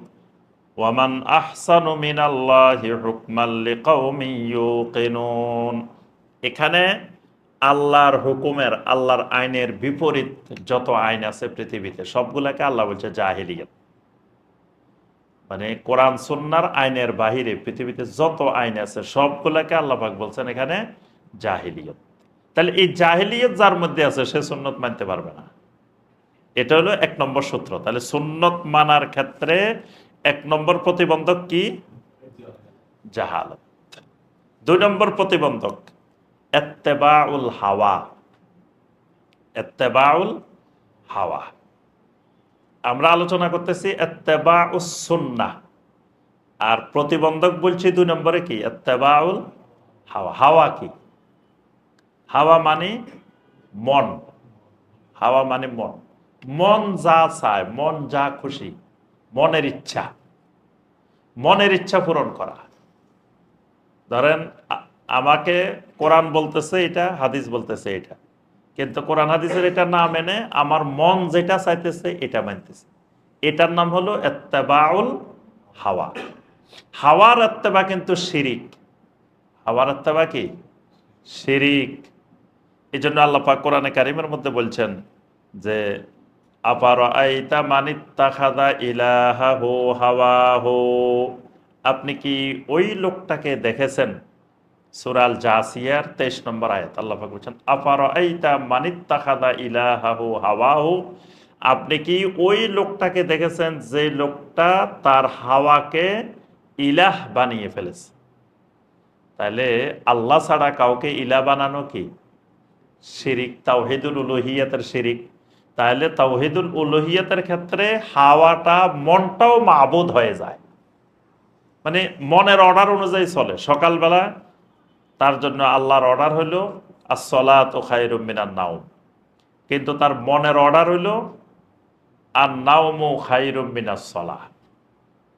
ওয়া মান আহসানু মিনাল্লাহি হুকমান লিকাওমিন ইউকিনুন। এখানে আল্লাহর হুকুমের, আল্লাহর আইনের বিপরীত যত আইন আছে পৃথিবীতে সবগুলাকে আল্লাহ বলছে জাহিলিয়াত। মানে কোরআন সুন্নাহর আইনের বাহিরে পৃথিবীতে যত আইন আছে সবগুলাকে আল্লাহ পাক বলছেন এখানে জাহিলিয়ত। তাহলে এই জাহিলিয়ত যার মধ্যে আছে সে সুন্নত মানতে পারবে না। এটা হলো 1 নম্বর সূত্র। তাহলে সুন্নত মানার ক্ষেত্রে 1 নম্বর প্রতিবন্ধক কি? জাহালত। 2 নম্বর প্রতিবন্ধক ইত্তেবাউল হাওয়া। ইত্তেবাউল হাওয়া আমরা আলোচনা করতেছি ইত্তেবাউস সুন্নাহ, আর প্রতিবন্ধক বলছি 2 নম্বরে কি? ইত্তেবাউল হাওয়া। হাওয়া কি? হাওয়া মানে মন। হাওয়া মানে মন। মন যা চায়, মন যা খুশি, মনের ইচ্ছা, মনের ইচ্ছা পূরণ করা। ধরেন আমাকে কোরআন বলতেছে এটা, হাদিস বলতেছে এটা, কিন্তু কোরআন হাদিসের এটা না মেনে আমার মন যেটা চাইতেছে এটা মানতেছে। এটার নাম হলো ইত্তেবাউল হাওয়া। হাওয়ার ইত্তেবা কিন্তু শিরিক। হাওয়ার ইত্তেবা কি? শিরিক। এই জন্য আল্লাহ পাক কোরআনে কারিমের মধ্যে বলছেন যে আফারাআইতা মানিত্তাখাযা ইলাহাহু হাওয়াহু, আপনি কি ওই লোকটাকে দেখেছেন? সূরা আল জাসিয়ার 23 নম্বর আয়াত আল্লাহ পাক বলছেন আফারাআইতা মানিত্তাখাযা ইলাহাহু হাওয়াহু, আপনি কি ওই লোকটাকে দেখেছেন যে লোকটা তার হাওয়াকে ইলাহ বানিয়ে ফেলেছে? তাহলে আল্লাহ ছাড়া কাউকে ইলাহ বানানো কি? শিরিক, তাওহীদুল উলুহিয়াতের শিরিক। তাহলে তাওহীদুল উলুহিয়াতের ক্ষেত্রে হাওয়াটা, মনটাও মাবুদ হয়ে যায়, মানে মনের অর্ডার অনুযায়ী চলে। সকালবেলা তার জন্য আল্লাহর অর্ডার হইল আস-সালাতু খায়রুম মিনান নাওম, কিন্তু তার মনের অর্ডার হইল আন-নাওমু খায়রুম মিনাস সালাহ।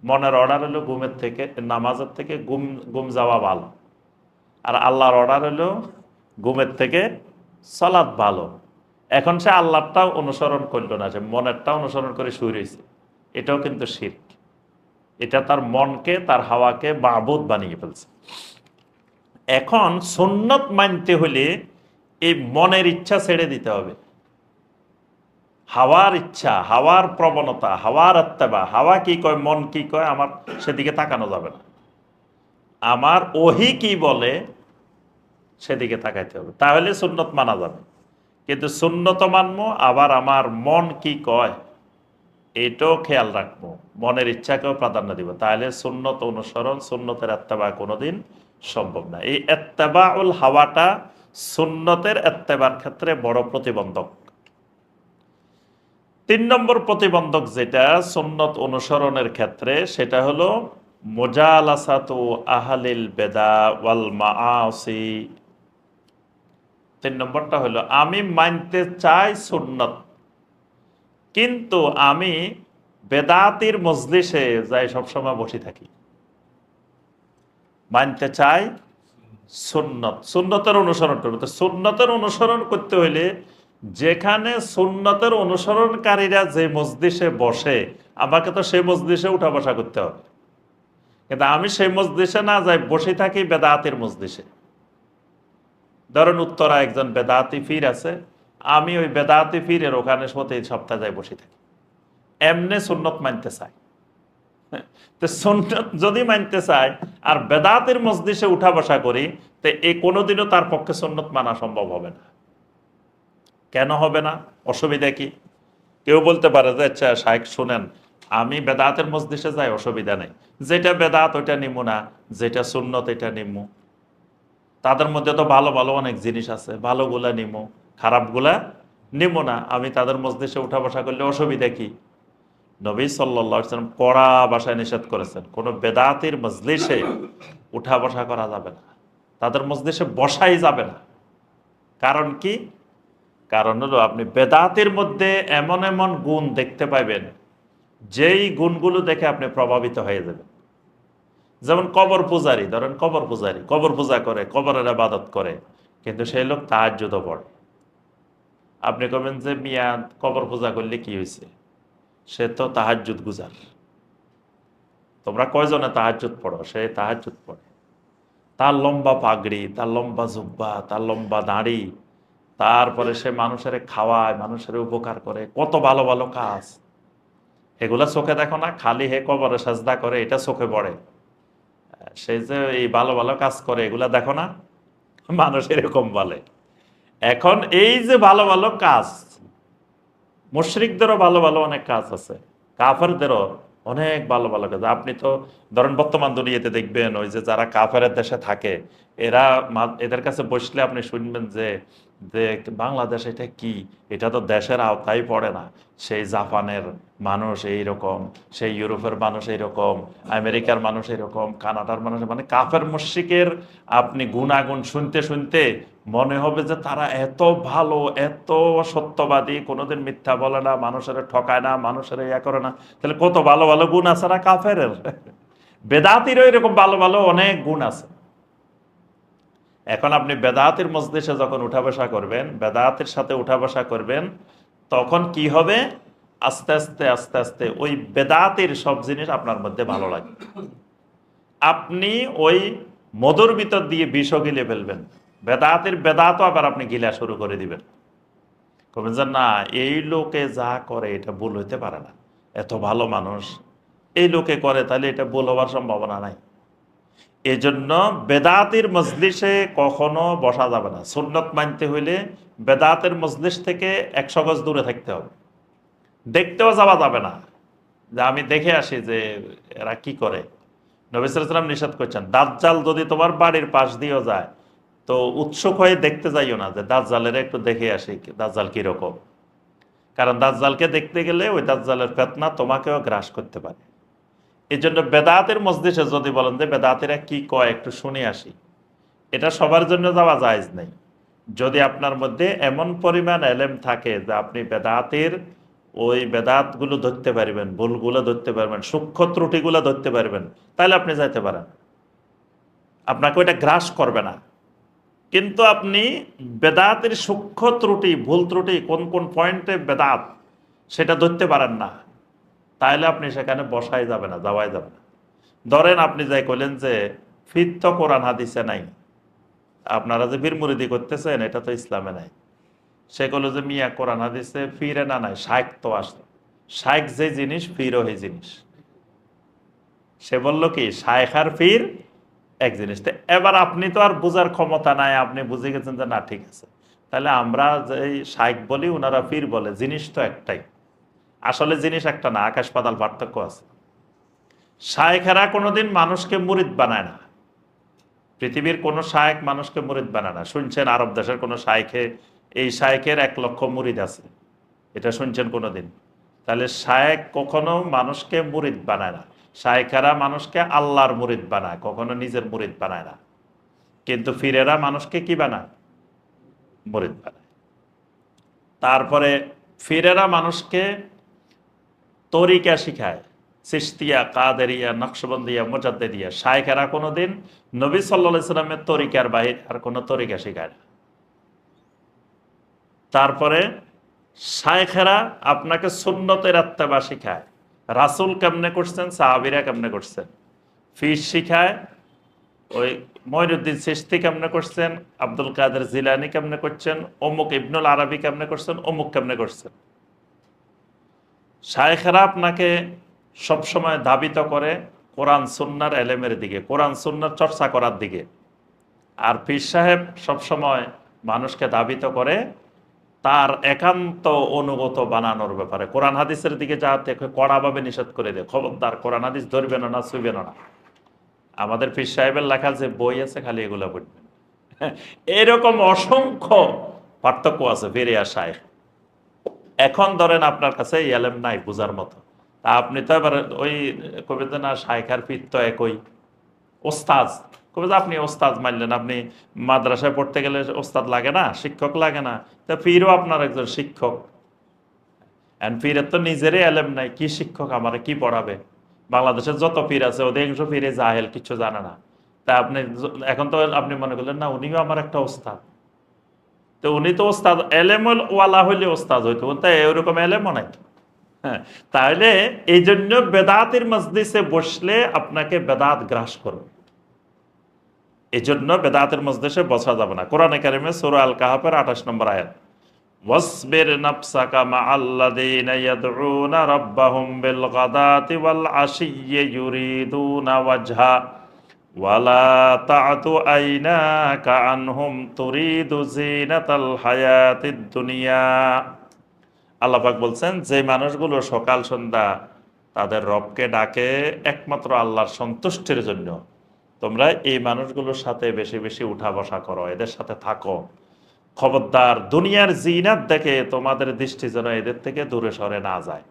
মনের অর্ডার হইল ঘুমের থেকে, নামাজের থেকে ঘুম যাওয়া ভালো। আর আল্লাহর অর্ডার হইল ঘুমের থেকে সালাত ভালো। এখন সে আল্লাহটাও অনুসরণ করলো না, সে মনেরটা অনুসরণ করে শুরু হয়েছে। এটাও কিন্তু শিরক। এটা তার মনকে, তার হাওয়াকে মাবুদ বানিয়ে ফেলছে। এখন সুন্নত মানতে হলে এই মনের ইচ্ছা ছেড়ে দিতে হবে। হাওয়ার ইচ্ছা, হাওয়ার প্রবণতা, হাওয়ার ইত্তেবা, হাওয়া কি কয়, মন কি কয়, আমার সেদিকে তাকানো যাবে না। আমার ওহি কি বলে সেদিকে তাকাইতে হবে, তাহলে সুন্নত মানা যাবে। কিন্তু সুন্নত মানবো, আবার আমার মন কি কয় এটাও খেয়াল রাখবো, মনের ইচ্ছাকেও প্রাধান্য দিব, তাহলে সুন্নত অনুসরণ, সুন্নতের ইত্তেবা কোনোদিন সম্ভব না। এই ইত্তেবাউল হাওয়াটা সুন্নতের ইত্তেবার ক্ষেত্রে বড় প্রতিবন্ধক। 3 নম্বর প্রতিবন্ধক যেটা সুন্নত অনুসরণের ক্ষেত্রে, সেটা হলো মুজালাসাতু আহলিল বেদা ওয়াল মাআসি। 3 নম্বরটা হলো আমি মানতে চাই সুন্নত, কিন্তু আমি বেদাতির মজলিসে যাই সবসময় বসে থাকি। মানতে চাই সুন্নত, সুন্নতের অনুসরণ করবে। তো সুন্নতের অনুসরণ করতে হইলে যেখানে সুন্নতের অনুসরণকারীরা যে মজলিসে বসে, আমাকে তো সেই মজলিসে উঠা বসা করতে হবে। কিন্তু আমি সেই মজলিসে না যাই, বসে থাকি বেদাতির মজলিসে। ধরেন উত্তরা একজন বেদাতি পীর আছে, আমি ওই বেদাতি পীরের ওখানে প্রতি সপ্তাহে যাই বসে থাকি। এমনে সুন্নত মানতে চাই। তো সুন্নত যদি মানতে চাই আর বেদাতের মজলিসে উঠা বসা করি, তো এই কোনোদিনও তার পক্ষে সুন্নত মানা সম্ভব হবে না। কেন হবে না? অসুবিধা কি? কেউ বলতে পারে যে আচ্ছা শাইখ শুনেন, আমি বেদাতের মজলিসে যাই, অসুবিধা নেই, যেটা বেদাত ওইটা নিমু না, যেটা সুন্নত এটা নিমু। তাদের মধ্যে তো ভালো ভালো অনেক জিনিস আছে, ভালোগুলা নিমু, খারাপগুলা নিমু না। আমি তাদের মজলিসে উঠা বসা করলে অসুবিধা কি? নবী সাল্লাল্লাহু আলাইহি ওয়াসাল্লাম কড়া ভাষায় নিষেধ করেছেন, কোনো বেদাতির মজলিসে উঠা বসা করা যাবে না, তাদের মজলিসে বসাই যাবে না। কারণ কি? কারণ হলো আপনি বেদাতির মধ্যে এমন এমন গুণ দেখতে পাইবেন, যেই গুণগুলো দেখে আপনি প্রভাবিত হয়ে যাবেন। যেমন কবর পূজারী, ধরেন কবর পূজারী কবর পূজা করে, কবরের ইবাদত করে, কিন্তু সেই লোক তাহাজ্জুদও পড়ে। আপনি কবেন যে মিয়া কবর পূজা করলে কি হয়েছে, সে তো তাহাজ্জুদ গুজার। তোমরা কয়জনে তাহাজ্জুদ পড়ো? সে তাহাজ্জুদ পড়ে। তার লম্বা পাগড়ি, তার লম্বা জুব্বা, তার লম্বা দাড়ি, তারপরে সে মানুষের খাওয়ায়, মানুষের উপকার করে, কত ভালো ভালো কাজ, এগুলা চোখে দেখো না? খালি হে কবরে সাজদা করে, এটা চোখে পড়ে। সে যে এই ভালো ভালো কাজ করে, এগুলা দেখো না? মানুষ এরকম বলে। এখন এই যে ভালো ভালো কাজ, মুশরিকদেরও ভালো ভালো অনেক কাজ আছে, কাফেরদেরও অনেক ভালো ভালো কাজ। আপনি তো ধরেন বর্তমান দুনিয়াতে দেখবেন, ওই যে যারা কাফেরের দেশে থাকে, এরা এদের কাছে বসলে আপনি শুনবেন যে যে বাংলাদেশ এটা কি, এটা তো দেশের আওতায় পড়ে না। সেই জাপানের মানুষ এইরকম, সেই ইউরোপের মানুষ এইরকম, আমেরিকার মানুষ এইরকম, কানাডার মানুষ, মানে কাফের মুশরিকের আপনি গুণাগুণ শুনতে শুনতে মনে হবে যে তারা এত ভালো, এত সত্যবাদী, কোনোদিন মিথ্যা বলে না, মানুষের ঠকায় না, মানুষের ইয়া করে না। তাহলে কত ভালো ভালো গুণ আছে না কাফের? বেদাতিরও এরকম ভালো ভালো অনেক গুণ আছে। এখন আপনি বেদাতির মজলিসে যখন উঠা বসা করবেন, বেদাতির সাথে উঠা বসা করবেন, তখন কি হবে? আস্তে আস্তে আস্তে আস্তে ওই বেদাতের সব জিনিস আপনার মধ্যে ভালো লাগে। আপনি ওই মধুর ভিতর দিয়ে বিষও গিলে ফেলবেন, বেদাতের বেদাতও আবার আপনি গিলা শুরু করে দিবেন। কবেন যে না, এই লোকে যা করে এটা ভুল হইতে পারে না, এত ভালো মানুষ, এই লোকে করে, তাহলে এটা ভুল হওয়ার সম্ভাবনা নাই। এই জন্য বেদাতের মজলিসে কখনো বসা যাবে না। সুন্নত মানতে হইলে বেদাতের মজলিস থেকে 100 গজ দূরে থাকতে হবে। দেখতেও যাওয়া যাবে না, যে আমি দেখে আসি যে এরা কি করে। নবী সাল্লাল্লাহু আলাইহি ওয়াসাল্লাম নিষেধ করছেন, দাজ্জাল যদি তোমার বাড়ির পাশ দিয়েও যায় তো উৎসুক হয়ে দেখতে যাইও না, যে দাজ্জালের একটু দেখে আসি দাজ্জাল কিরকম। কারণ দাজ্জালকে দেখতে গেলে ওই দাজ্জালের ফিতনা তোমাকেও গ্রাস করতে পারে। এই জন্য বেদাতের মজলিসে যদি বলেন যে বেদাতিরা কি কয় একটু শুনে আসি, এটা সবার জন্য যাওয়া জায়েজ নেই। যদি আপনার মধ্যে এমন পরিমাণ এলেম থাকে যে আপনি বেদাতের ওই বেদাতগুলো ধরতে পারবেন, ভুলগুলো ধরতে পারবেন, সূক্ষ্ম ত্রুটিগুলো ধরতে পারবেন, তাহলে আপনি যাইতে পারেন, আপনাকে ওইটা গ্রাস করবে না। কিন্তু আপনি বেদাতের সূক্ষ্ম ত্রুটি, ভুল ত্রুটি, কোন কোন পয়েন্টে বেদাত, সেটা ধরতে পারেন না, তাহলে আপনি সেখানে বসাই যাবে না, যাওয়াই যাবে না। ধরেন আপনি যাই কইলেন যে ফির তো কোরআন হাদিসে নাই, আপনারা যে বীর মুরিদি করতেছেন এটা তো ইসলামে নাই। সে বললো যে মিয়া কোরআন হাদিসে ফিরে না নাই, শাইখ তো আসলো, শাইখ যে জিনিস ফিরও এই জিনিস। সে বলল কি শাইখ আর ফির এক জিনিস। তো এবার আপনি তো আর বোঝার ক্ষমতা নাই, আপনি বুঝে গেছেন যে না ঠিক আছে, তাহলে আমরা যে শাইখ বলি ওনারা ফির বলে, জিনিস তো একটাই। আসলে জিনিস একটা না, আকাশ পাতাল পার্থক্য আছে। শাইখেরা কোনোদিন মানুষকে মুরিদ বানায় না, পৃথিবীর কোনো শায়েখ মানুষকে মুরিদ বানায় না। শুনছেন আরব দেশের কোনো শায়েখে এই শায়েখের 1 লক্ষ মুরিদ আছে, এটা শুনছেন কোনোদিন? তাহলে শায়েখ কখনো মানুষকে মুরিদ বানায় না। শায়েখেরা মানুষকে আল্লাহর মুরিদ বানায়, কখনো নিজের মুরিদ বানায় না। কিন্তু ফিরেরা মানুষকে কি বানায়? মুরিদ বানায়। তারপরে ফিরেরা মানুষকে তরিকা শিখায়, চিশতিয়া, কাদেরিয়া, নকশবন্দিয়া, মুজাদ্দিদিয়া। শায়েখেরা কোনোদিন নবী সাল্লাল্লাহু আলাইহি সাল্লামের তরিকার বাহির আর কোনো তরিকা শিখায় না। তারপরে শায়েখেরা আপনাকে সুন্নতের ইত্তেবা শিখায়, রাসূল কেমনে করছেন, সাহাবীরা কেমনে করছেন। ফির শিখায় ওই মঈনুদ্দিন চিশতি কেমনে করছেন, আব্দুল কাদের জিলানী কেমনে করছেন, অমুক ইবনুল আরবি কেমনে করছেন, অমুক কেমনে করছেন। শায়েখেরা আপনাকে সবসময় ধাবিত করে কোরআন সুন্নাহর এলেমের দিকে, কোরআন সুন্নাহর চর্চা করার দিকে। আর পীর সাহেব সবসময় মানুষকে ধাবিত করে তার একান্ত অনুগত বানানোর ব্যাপারে, কোরআন হাদিসের দিকে যাতে কড়াভাবে নিষেধ করে দেয়, খবরদার কোরআন হাদিস ধরবেন না, ছুঁবেন না। আমাদের পীর সাহেবের লেখা যে বই আছে খালি এগুলো পড়বেন। এরকম অসংখ্য পার্থক্য আছে ফিরে আর শায়েখ। এখন ধরেন আপনার কাছে এলেম নাই বুঝার মতো, তা আপনি তো এবার ওই কবি না শায়েখ আর পীর তো একই, ওস্তাজ কবি আপনি ওস্তাদ মানলেন, আপনি মাদ্রাসায় পড়তে গেলে ওস্তাদ লাগে না, শিক্ষক লাগে না, তা পীরও আপনার একজন শিক্ষক। পীরের তো নিজেরই এলেম নাই, কি শিক্ষক আমার কি পড়াবে। বাংলাদেশের যত পীর আছে অধিকাংশ পীরে জাহেল, কিছু জানে না। তা আপনি এখন তো আপনি মনে করলেন না উনিও আমার একটা ওস্তাদ, তো উনি তো ওস্তাদ, এলেম ওয়ালা হইলে ওস্তাদ হইতো, তাই ওরকম এলেমও নাই। হ্যাঁ, তাহলে এই জন্য বেদাতের মজলিসে বসলে আপনাকে বেদাত গ্রাস করবে। এই জন্য বেদাতের মজলিসে বসা যাবে না। কোরআনে কারিমে সূরা আল কাহাফের 28 নম্বর আয়াত, ওয়াসবির নাফসাকা মাআল্লাযীনা ইয়াদউনা রাব্বাহুম বিল গাদাতি ওয়াল আশিয়্যি ইউরিদুনা ওয়াজহা ওয়ালা তা'তু আইনাকা আনহুম তুরিদু যিনাতাল হায়াতিদ দুনিয়া। আল্লাহ পাক বলছেন, যে মানুষগুলো সকাল সন্ধ্যা তাদের রবকে ডাকে একমাত্র আল্লাহর সন্তুষ্টির জন্য, তোমরা এই মানুষগুলোর সাথে বেশি বেশি উঠা বসা করো, এদের সাথে থাকো। খবরদার দুনিয়ার জিনাত দেখে তোমাদের দৃষ্টি যেন এদের থেকে দূরে সরে না যায়।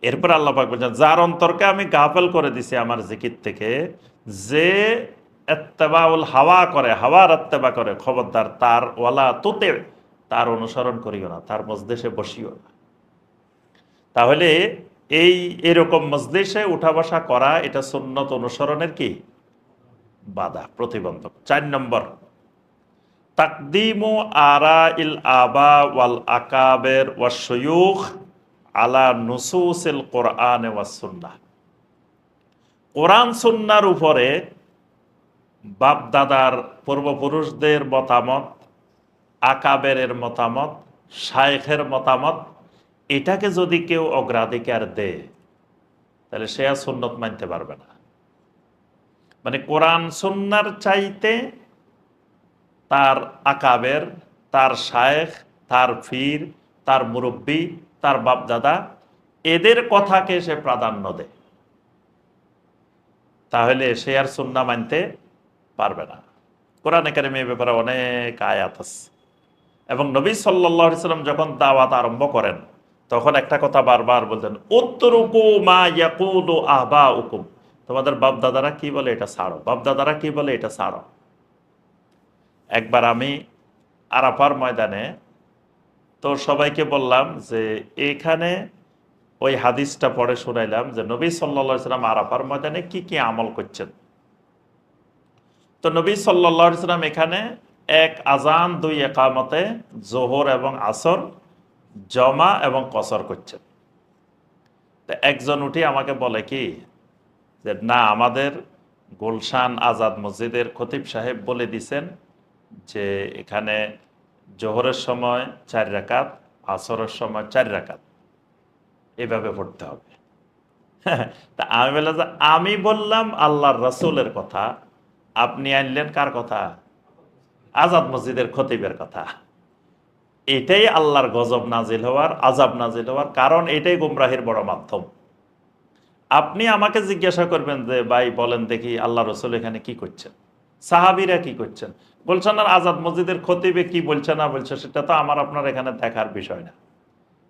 এরপর আল্লাহ পাক বলছেন, যার অন্তরকে আমি গাফেল করে দিছি আমার জিকির থেকে, যে ইত্তেবাউল হাওয়া করে, হাওয়ার ইত্তেবা করে, খবরদার তার ওয়ালা তুতে, তার অনুসরণ করিও না, তার মজলিসে বসিও না। তাহলে এরকম মজলিসে উঠা বসা করা এটা সুন্নত অনুসরণের কি বাধা, প্রতিবন্ধক। 4 নম্বর, তাকদিমু আরা ইল আবা ওয়াল আকাবের ওয়াশ শুয়ুখ আলা নুসুসিল কোরআন ওয়াস সুন্নাহ, কোরআন সুন্নাহর উপরে বাপ দাদার পূর্বপুরুষদের মতামত, আকাবেরের মতামত, শায়েখের মতামত, এটাকে যদি কেউ অগ্রাধিকার দেয় তাহলে সে আর সুন্নত মানতে পারবে না। মানে কোরআন সুন্নাহর চাইতে তার আকাবের, তার শায়েখ, তার পীর, তার মুরব্বী, তার বাপ দাদা, এদের কথাকে সে প্রাধান্য দেয়, তাহলে সে আর সুন্নাহ মানতে পারবে না। কোরআনে কারিমে এই ব্যাপারে অনেক আয়াত আছে। এবং নবী সাল্লাল্লাহু আলাইহি সাল্লাম যখন দাওয়াত আরম্ভ করেন তখন একটা কথা বারবার বলতেন, উতরুকু মা ইয়াকুলু আবাউকুম, তোমাদের বাপ দাদারা কি বলে এটা ছাড়ো, বাপ দাদারা কি বলে এটা ছাড়ো। একবার আমি আরাফার ময়দানে তো সবাইকে বললাম যে এখানে ওই হাদিসটা পড়ে শুনাইলাম যে নবী সাল্লাল্লাহু আলাইহি সাল্লাম আরাফার ময়দানে কি কি আমল করছেন। তো নবী সাল্লাল্লাহু আলাইহি সাল্লাম এখানে এক আজান, দুই একামতে জোহর এবং আসর জমা এবং কসর করছেন। তো একজন উঠে আমাকে বলে কি যে না, আমাদের গুলশান আজাদ মসজিদের খতিব সাহেব বলে দিছেন যে এখানে জোহরের সময় 4 রাকাত, আসরের সময় 4 রাকাত, এভাবে পড়তে হবে। তা আমি বললাম যে আমি বললাম আল্লাহর রাসূলের কথা, আপনি আনলেন কার কথা? আজাদ মসজিদের খতিবের কথা। এটাই আল্লাহর গজব নাজিল হওয়ার, আজাব নাজিল হওয়ার কারণ, এটাই গুমরাহির বড় মাধ্যম। আপনি আমাকে জিজ্ঞাসা করবেন যে ভাই বলেন দেখি আল্লাহ রসুল এখানে কি করছেন, সাহাবীরা কি করছেন, বলছেন আর আজাদ মসজিদের খতিবে কি বলছে না বলছে সেটা তো আমার আপনার এখানে দেখার বিষয় না।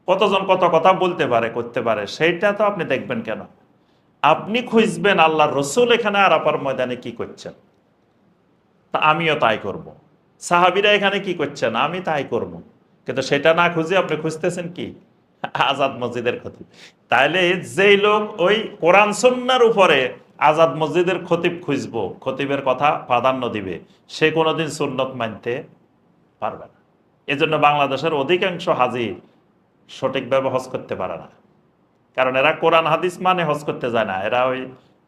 কতজন কত কথা বলতে পারে, করতে পারে, সেইটা তো আপনি দেখবেন কেন? আপনি খুঁজবেন আল্লাহর রসুল এখানে আরাফার ময়দানে কি করছেন, তা আমিও তাই করব। সাহাবীরা এখানে কি করছেন, আমি তাই করব। কিন্তু সেটা না খুঁজে আপনি খুঁজতেছেন কি? আজাদ মসজিদের খতিব। তাইলে যেই লোক ওই কোরআন সুন্নাহর উপরে আজাদ মসজিদের খতিব খুঁজবো, খতিবের কথা প্রাধান্য দিবে, সে কোনোদিন সুন্নত মানতে পারবে না। এজন্য বাংলাদেশের অধিকাংশ হাজি সঠিকভাবে হজ করতে পারে না, কারণ এরা কোরআন হাদিস মানে হজ করতে যায় না, এরা ওই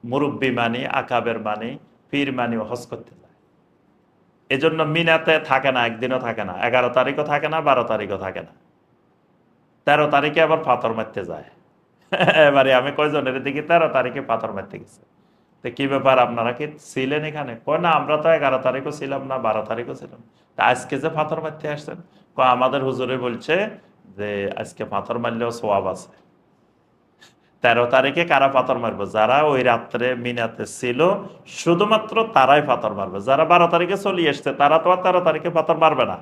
মুরব্বী মানি, আকাবের মানি, পীর মানি হজ করতে যায়। এজন্য মিনাতে থাকে না, একদিনও থাকে না, 11 তারিখও থাকে না, 12 তারিখও থাকে না, 13 তারিখে আবার পাথর মারতে যায়। এবারে আমি কয়জনের দিকে 13 তারিখে পাথর মারতে গেছে। তো কি ব্যাপার, আপনারা কি ছিলেন এখানে? কয় না, আমরা তো 11 তারিখও ছিলাম না, 12 তারিখও ছিলাম। তা আজকে যে পাথর মারতে আসছেন? কয় আমাদের হুজুরে বলছে যে আজকে পাথর মারলেও সোয়াব আছে। 13 তারিখে কারা পাথর মারবে? যারা ওই রাত্রে মিনাতে ছিল শুধুমাত্র তারাই পাথর মারবে। যারা 12 তারিখে চলে এসছে তারা তো আর 13 তারিখে পাথর মারবে না।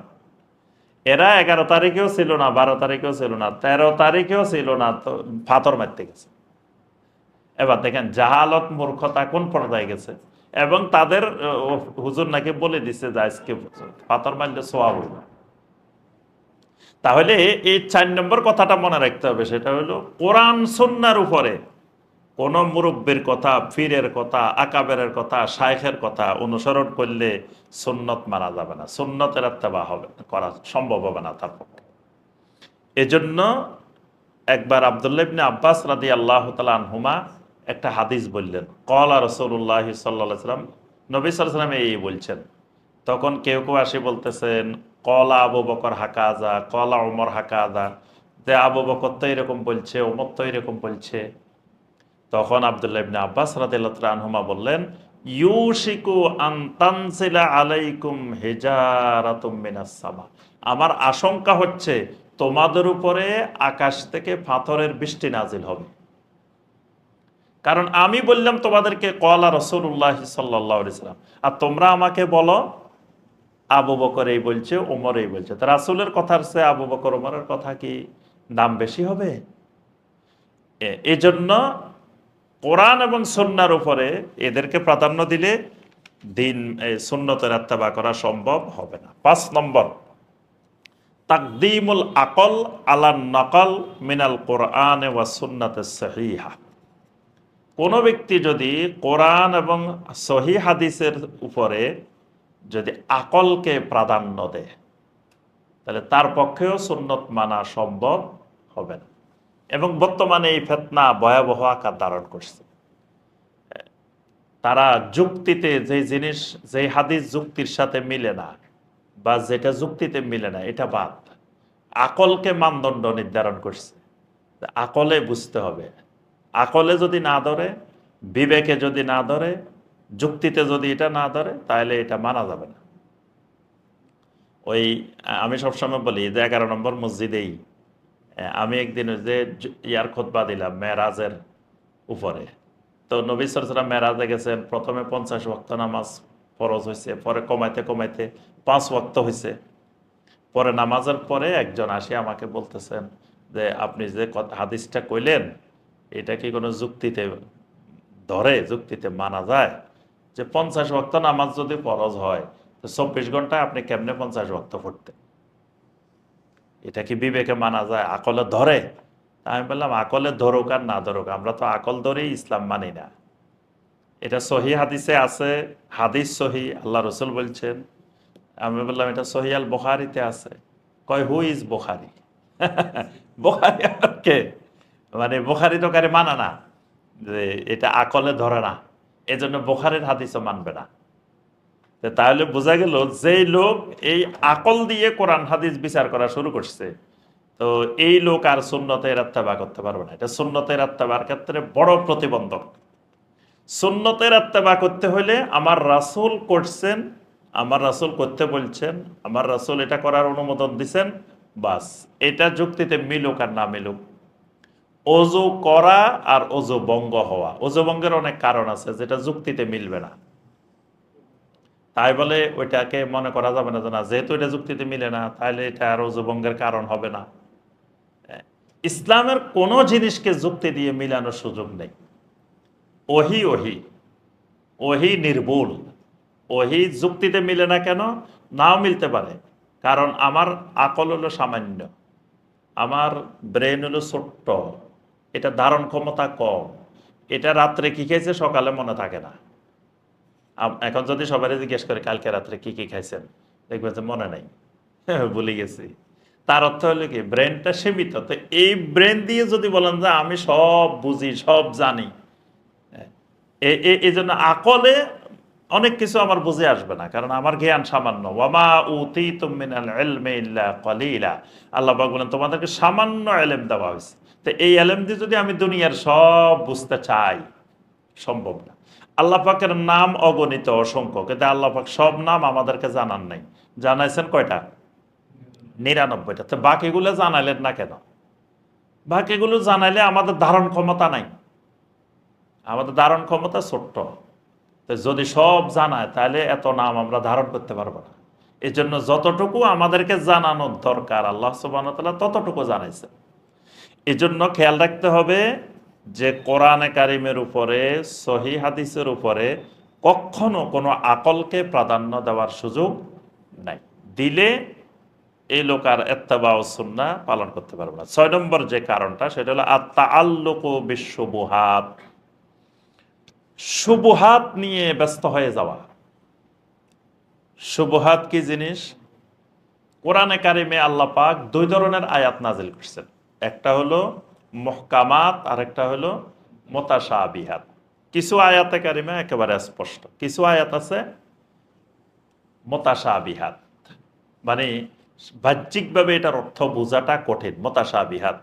এরা 11 তারিখেও ছিল না, 12 তারিখেও ছিল না, 13 তারিখেও ছিল না, তো পাথর মারতে গেছে। এবার দেখেন জাহালত, মূর্খতা কোন পর্যায়ে গেছে। এবং তাদের হুজুর নাকি বলে দিছে যে আজকে পাথর মারলে সোয়াব হইবে। তাহলে এই 4 নম্বর কথাটা মনে রাখতে হবে, সেটা হলো কোরআন সুন্নাহর উপরে কোন মুরব্বীর কথা, পীরের কথা, আকাবেরের কথা, শায়েখের কথা অনুসরণ করলে সুন্নত মানা যাবে না, সুন্নতের ইত্তেবা হবে করা সম্ভব হবে না তার পক্ষে। এজন্য একবার আব্দুল্লাহ ইবনে আব্বাস রাদিয়াল্লাহু তাআলা আনহুমা একটা হাদিস বললেন, ক্বালা রাসূলুল্লাহ সাল্লাল্লাহু আলাইহি ওয়াসাল্লাম, নবী সাল্লাল্লাহু আলাইহি ওয়াসাল্লাম এই বলছেন। তখন কেউ কেউ আসি বলতেছেন ক্বালা আবু বকর হাকাযা, ক্বালা ওমর হাকাযা, যে আবু বকর তো এরকম বলছে, ওমর তো এরকম বলছে। তখন আব্দুল্লাহ ইবনে আব্বাস রাদিয়াল্লাহু তাআলা আনহুমা বললেন, ইউশিকু আন তানজিলা আলাইকুম হিজারাতুম মিনাস সামা, আমার আশঙ্কা হচ্ছে তোমাদের উপরে আকাশ থেকে পাথরের বৃষ্টি নাজিল হবে। কারণ আমি বললাম তোমাদেরকে ক্বালা রাসূলুল্লাহ সাল্লাল্লাহু আলাইহি ওয়াসাল্লাম, আর তোমরা আমাকে বলো আবু বকর এই বলছে, ওমর এই বলছে। তো রাসূলের কথার চেয়ে আবু বকর ওমরের কথা কি দাম বেশি হবে? এজন্য কোরআন এবং সুন্নাহর উপরে এদেরকে প্রাধান্য দিলে দিন সুন্নতের ইত্তেবা করা সম্ভব হবে না। 5 নম্বর, তাকদিমুল আকল আলান নকল মিনাল কোরআন ওয়া সুন্নাতিস সহিহা। কোন ব্যক্তি যদি কোরআন এবং সহি হাদিসের উপরে যদি আকলকে প্রাধান্য দেয় তাহলে তার পক্ষেও সুন্নত মানা সম্ভব হবে না। এবং বর্তমানে এই ফিতনা ভয়াবহ আকার ধারণ করছে। তারা যুক্তিতে যে জিনিস, যে হাদিস যুক্তির সাথে মিলে না বা যেটা যুক্তিতে মিলে না এটা বাদ, আকলকে মানদণ্ড নির্ধারণ করছে। আকলে বুঝতে হবে, আকলে যদি না ধরে, বিবেকে যদি না ধরে, যুক্তিতে যদি এটা না ধরে, তাহলে এটা মানা যাবে না। ওই আমি সবসময় বলি যে 11 নম্বর মসজিদেই আমি একদিন ওই যে ইয়ার খুতবা দিলাম মেরাজের উপরে। তো নবী সাল্লাল্লাহু আলাইহি ওয়াসাল্লাম মেরাজে গেছেন, প্রথমে 50 ওয়াক্ত নামাজ ফরজ হয়েছে, পরে কমাইতে কমাইতে 5 ওয়াক্ত হয়েছে। পরে নামাজের পরে একজন আসি আমাকে বলতেছেন যে আপনি যে হাদিসটা কইলেন এটা কি কোনো যুক্তিতে ধরে, যুক্তিতে মানা যায়? যে 50 ওয়াক্ত নামাজ যদি ফরজ হয় তো 24 ঘন্টায় আপনি কেমনে 50 ওয়াক্ত পড়তেন? এটা কি বিবেকে মানা যায়, আকলে ধরে? আমি বললাম আকলে ধরুক আর না ধরুক, আমরা তো আকল ধরেই ইসলাম মানি না। এটা সহি হাদিসে আছে, হাদিস সহি, আল্লাহ রসুল বলছেন। আমি বললাম এটা সহি আল বুখারীতে আছে। কয় হু ইজ বুখারী? বুখারী কে? মানে বুখারী তো কারে মানা না, যে এটা আকলে ধরে না, এজন্য বুখারীর হাদিসও মানবে না। তাহলে বোঝা গেল যেই লোক এই আকল দিয়ে কোরআন হাদিস বিচার করা শুরু করছে, তো এই লোক আর সুন্নতের ইত্তেবা করতে পারবে না। এটা সুন্নতের ইত্তেবার ক্ষেত্রে বড় প্রতিবন্ধক। সুন্নতের ইত্তেবা করতে হলে আমার রাসূল করছেন, আমার রাসূল করতে বলছেন, আমার রাসূল এটা করার অনুমোদন দিছেন, বাস। এটা যুক্তিতে মিলুক আর না মিলুক। অজু করা আর অজু ভঙ্গ হওয়া, অজু ভঙ্গের অনেক কারণ আছে যেটা যুক্তিতে মিলবে না, তাই বলে ওইটাকে মনে করা যাবে না যে না, যেহেতু এটা যুক্তিতে মিলে না তাহলে এটা আর অজু ভঙ্গের কারণ হবে না। ইসলামের কোনো জিনিসকে যুক্তি দিয়ে মিলানোর সুযোগ নেই। ওহি ওহি, ওহি নির্ভুল। ওহি যুক্তিতে মিলে না কেন? নাও মিলতে পারে, কারণ আমার আকল হলো সামান্য, আমার ব্রেন হলো ছোট্ট, এটা ধারণ ক্ষমতা কম, এটা রাত্রে কি খেয়েছে সকালে মনে থাকে না। এখন যদি সবাই জিজ্ঞেস করে কালকে রাত্রে কি কি খাইছেন, দেখবেন যে মনে নাই, ভুলে গেছি। তার অর্থ হলো কি, ব্রেনটা সীমিত। তো এই ব্রেন দিয়ে যদি বলেন যে আমি সব বুঝি, সব জানি, এই জন্য আকলে অনেক কিছু আমার বুঝে আসবে না, কারণ আমার জ্ঞান সামান্য। ওয়ামা উতীতুম মিনাল ইলমি ইল্লা কলিলা, আল্লাহ পাক বলেন তোমাদেরকে সামান্য ইলম দেওয়া হয়েছে। তো এই ইলম দিয়ে যদি আমি দুনিয়ার সব বুঝতে চাই, সম্ভব না। আল্লাহ পাকের নাম অগণিত, অসংখ্য, কিন্তু আল্লাহ পাক সব নাম আমাদেরকে জানান নাই। জানাইছেন কয়টা? 99টা। তো বাকিগুলো জানাইলেন না কেন? বাকিগুলো জানাইলে আমাদের ধারণ ক্ষমতা নাই, আমাদের ধারণ ক্ষমতা ছোট্ট। তো যদি সব জানায় তাহলে এত নাম আমরা ধারণ করতে পারবো না। এই জন্য যতটুকু আমাদেরকে জানানোর দরকার আল্লাহ সুবহানাহু ওয়া তাআলা ততটুকু জানাইছে। এই জন্য খেয়াল রাখতে হবে যে কোরআনে কারিমের উপরে, সহি হাদিসের উপরে কখনো কোনো আকলকে প্রাধান্য দেওয়ার সুযোগ নাই। দিলে এই লোক আর ইত্তেবা ও সুন্নাহ পালন করতে পারবে না। 6 নম্বর যে কারণটা সেটা হলো আত-তাআল্লুকু বিশ-শুবুহাত, শুবহাত নিয়ে ব্যস্ত হয়ে যাওয়া। শুবহাত কি জিনিস? কোরআনে কারিমে আল্লাহ পাক 2 ধরনের আয়াত নাজিল করছেন, একটা হলো মুহকামাত আর একটা হলো মুতাশাবিহাত। কিছু আয়াতে কারিমে একেবারে স্পষ্ট, কিছু আয়াত আছে মুতাশাবিহাত, মানে বাহ্যিকভাবে এটার অর্থ বোঝাটা কঠিন। মুতাশাবিহাত,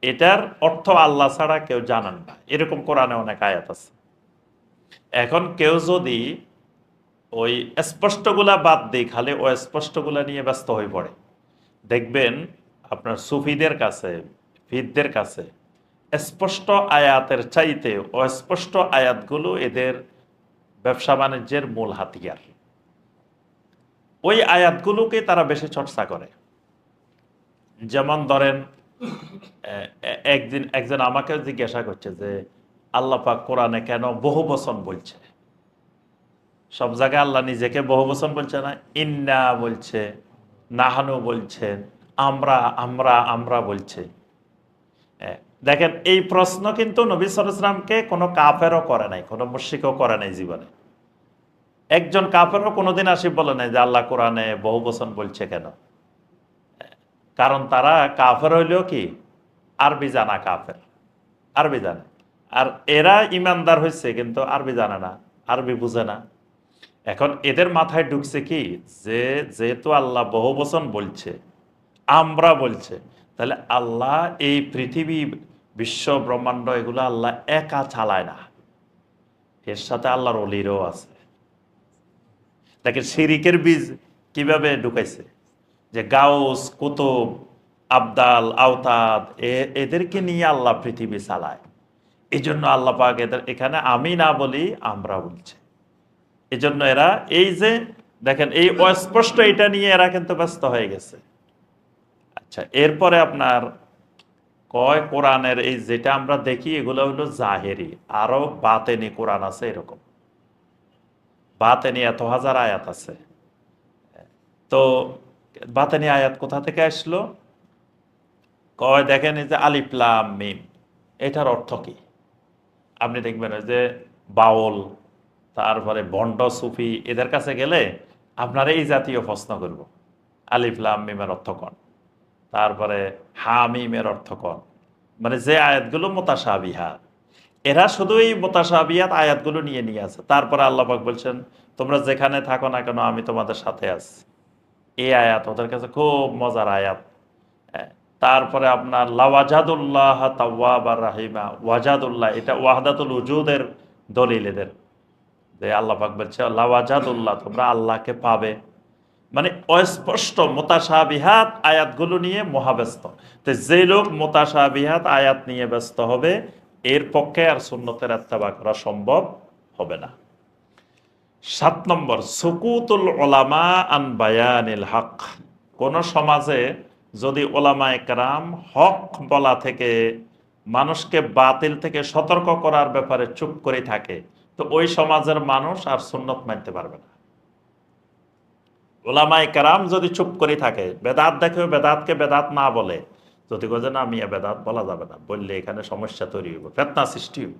এটার অর্থ আল্লাহ ছাড়া কেউ জানেন না, এরকম কোরআনে অনেক আয়াত আছে। এখন কেউ যদি ওই স্পষ্টগুলা বাদ দিয়ে খালি অস্পষ্টগুলা নিয়ে ব্যস্ত হয়ে পড়ে, দেখবেন আপনার সুফিদের কাছে, ফিদদের কাছে স্পষ্ট আয়াতের চাইতে অস্পষ্ট আয়াতগুলো এদের ব্যবসা বাণিজ্যের মূল হাতিয়ার। ওই আয়াতগুলোকে তারা বেশি চর্চা করে। যেমন ধরেন, একজন আমাকে জিজ্ঞাসা করছে যে আল্লাহ পাক কোরআনে কেন বহু বচন বলছে? সব জায়গায় আল্লাহ নিজেকে বহু বচন বলছে না, ইন্না বলছে, নাহানু বলছে, আমরা আমরা আমরা বলছে। দেখেন এই প্রশ্ন কিন্তু নবী সাল্লাল্লাহু আলাইহি ওয়াসাল্লামকে কোনো কাফেরও করে নাই, কোনো মুশরিকও করে নাই জীবনে। একজন কাফেরও কোনোদিন আসি বলে নাই যে আল্লাহ কোরআনে বহু বচন বলছে কেন। কারণ তারা কাফের হইলেও কি আরবি জানা কাফের, আরবি জানে। আর এরা ইমানদার হয়েছে কিন্তু আরবি জানে না, আরবি বুঝে না। এখন এদের মাথায় ঢুকছে কি, যে যেহেতু আল্লাহ বহু বচন বলছে, আমরা বলছে, তাহলে আল্লাহ এই পৃথিবী, বিশ্ব ব্রহ্মাণ্ড, এগুলো আল্লাহ একা চালায় না, এর সাথে আল্লাহর অলিরও আছে। দেখেন শিরিকের বীজ কিভাবে ঢুকাইছে, যে গাউস, কুতুব, আবদাল, আওতাদ, এদেরকে নিয়ে আল্লাহ পৃথিবী চালায়। এই জন্য আল্লাহ পাক এদের এখানে আমি না বলি, আমরা বলছে। এই জন্য এরা এই যে দেখেন এই অস্পষ্ট এটা নিয়ে এরা কিন্তু ব্যস্ত হয়ে গেছে। আচ্ছা, এরপরে আপনার কয় কোরআনের এই যেটা আমরা দেখি এগুলো হলো জাহেরি, আরো বাতেনি কোরআন আছে। এরকম বাতেনি এত হাজার আয়াত আছে। তো বাতেনি আয়াত কোথা থেকে আসলো? কয় দেখেন এই যে আলিফ লাম মিম, এটার অর্থ কি? আপনি দেখবেন ওই যে বাউল, তারপরে ভণ্ড সুফি, এদের কাছে গেলে আপনার এই জাতীয় প্রশ্ন করব, আলিফ লাম মিমের অর্থ কোন, তারপরে হা মিমের অর্থ কোন, মানে যে আয়াতগুলো মুতাশাবিহাত, এরা শুধু এই মুতাশাবিহাত আয়াতগুলো নিয়ে নিয়ে আছে। তারপরে আল্লাহ পাক বলছেন তোমরা যেখানে থাকো না কেন আমি তোমাদের সাথে আছি। এই আয়াত ওদের কাছে খুব মজার আয়াত। তারপরে আপনার লাওয়াজাদুল্লাহ তাওয়াবার রাহিমা, ওয়াজাদুল্লাহ, এটা ওয়াহদাতুল উজুদের দলিল এদের, যে আল্লাহ পাক বলছে লাওয়াজাদুল্লাহ, তোমরা আল্লাহকে পাবে। মানে অস্পষ্ট মুতাশাবিহাত আয়াতগুলো নিয়ে মহাব্যস্ত। তো যে লোক মুতাশাবিহাত আয়াত নিয়ে ব্যস্ত হবে, এর পক্ষে আর সুন্নতের ইত্তেবা করা সম্ভব হবে না। 7 নম্বর, সুকুতুল উলামা আন বায়ানিল হক। কোন সমাজে যদি ওলামায়ে কেরাম হক বলা থেকে, মানুষকে বাতিল থেকে সতর্ক করার ব্যাপারে চুপ করে থাকে, তো ওই সমাজের মানুষ আর সুন্নত মানতে পারবে না। ওলামায়ে কেরাম যদি চুপ করে থাকে, বেদাত দেখে বেদাতকে বেদাত না বলে, যদি বোঝে না মিয়া বেদাত বলা যাবে না, বললে এখানে সমস্যা তৈরি হইব, ফেতনা সৃষ্টি হইব।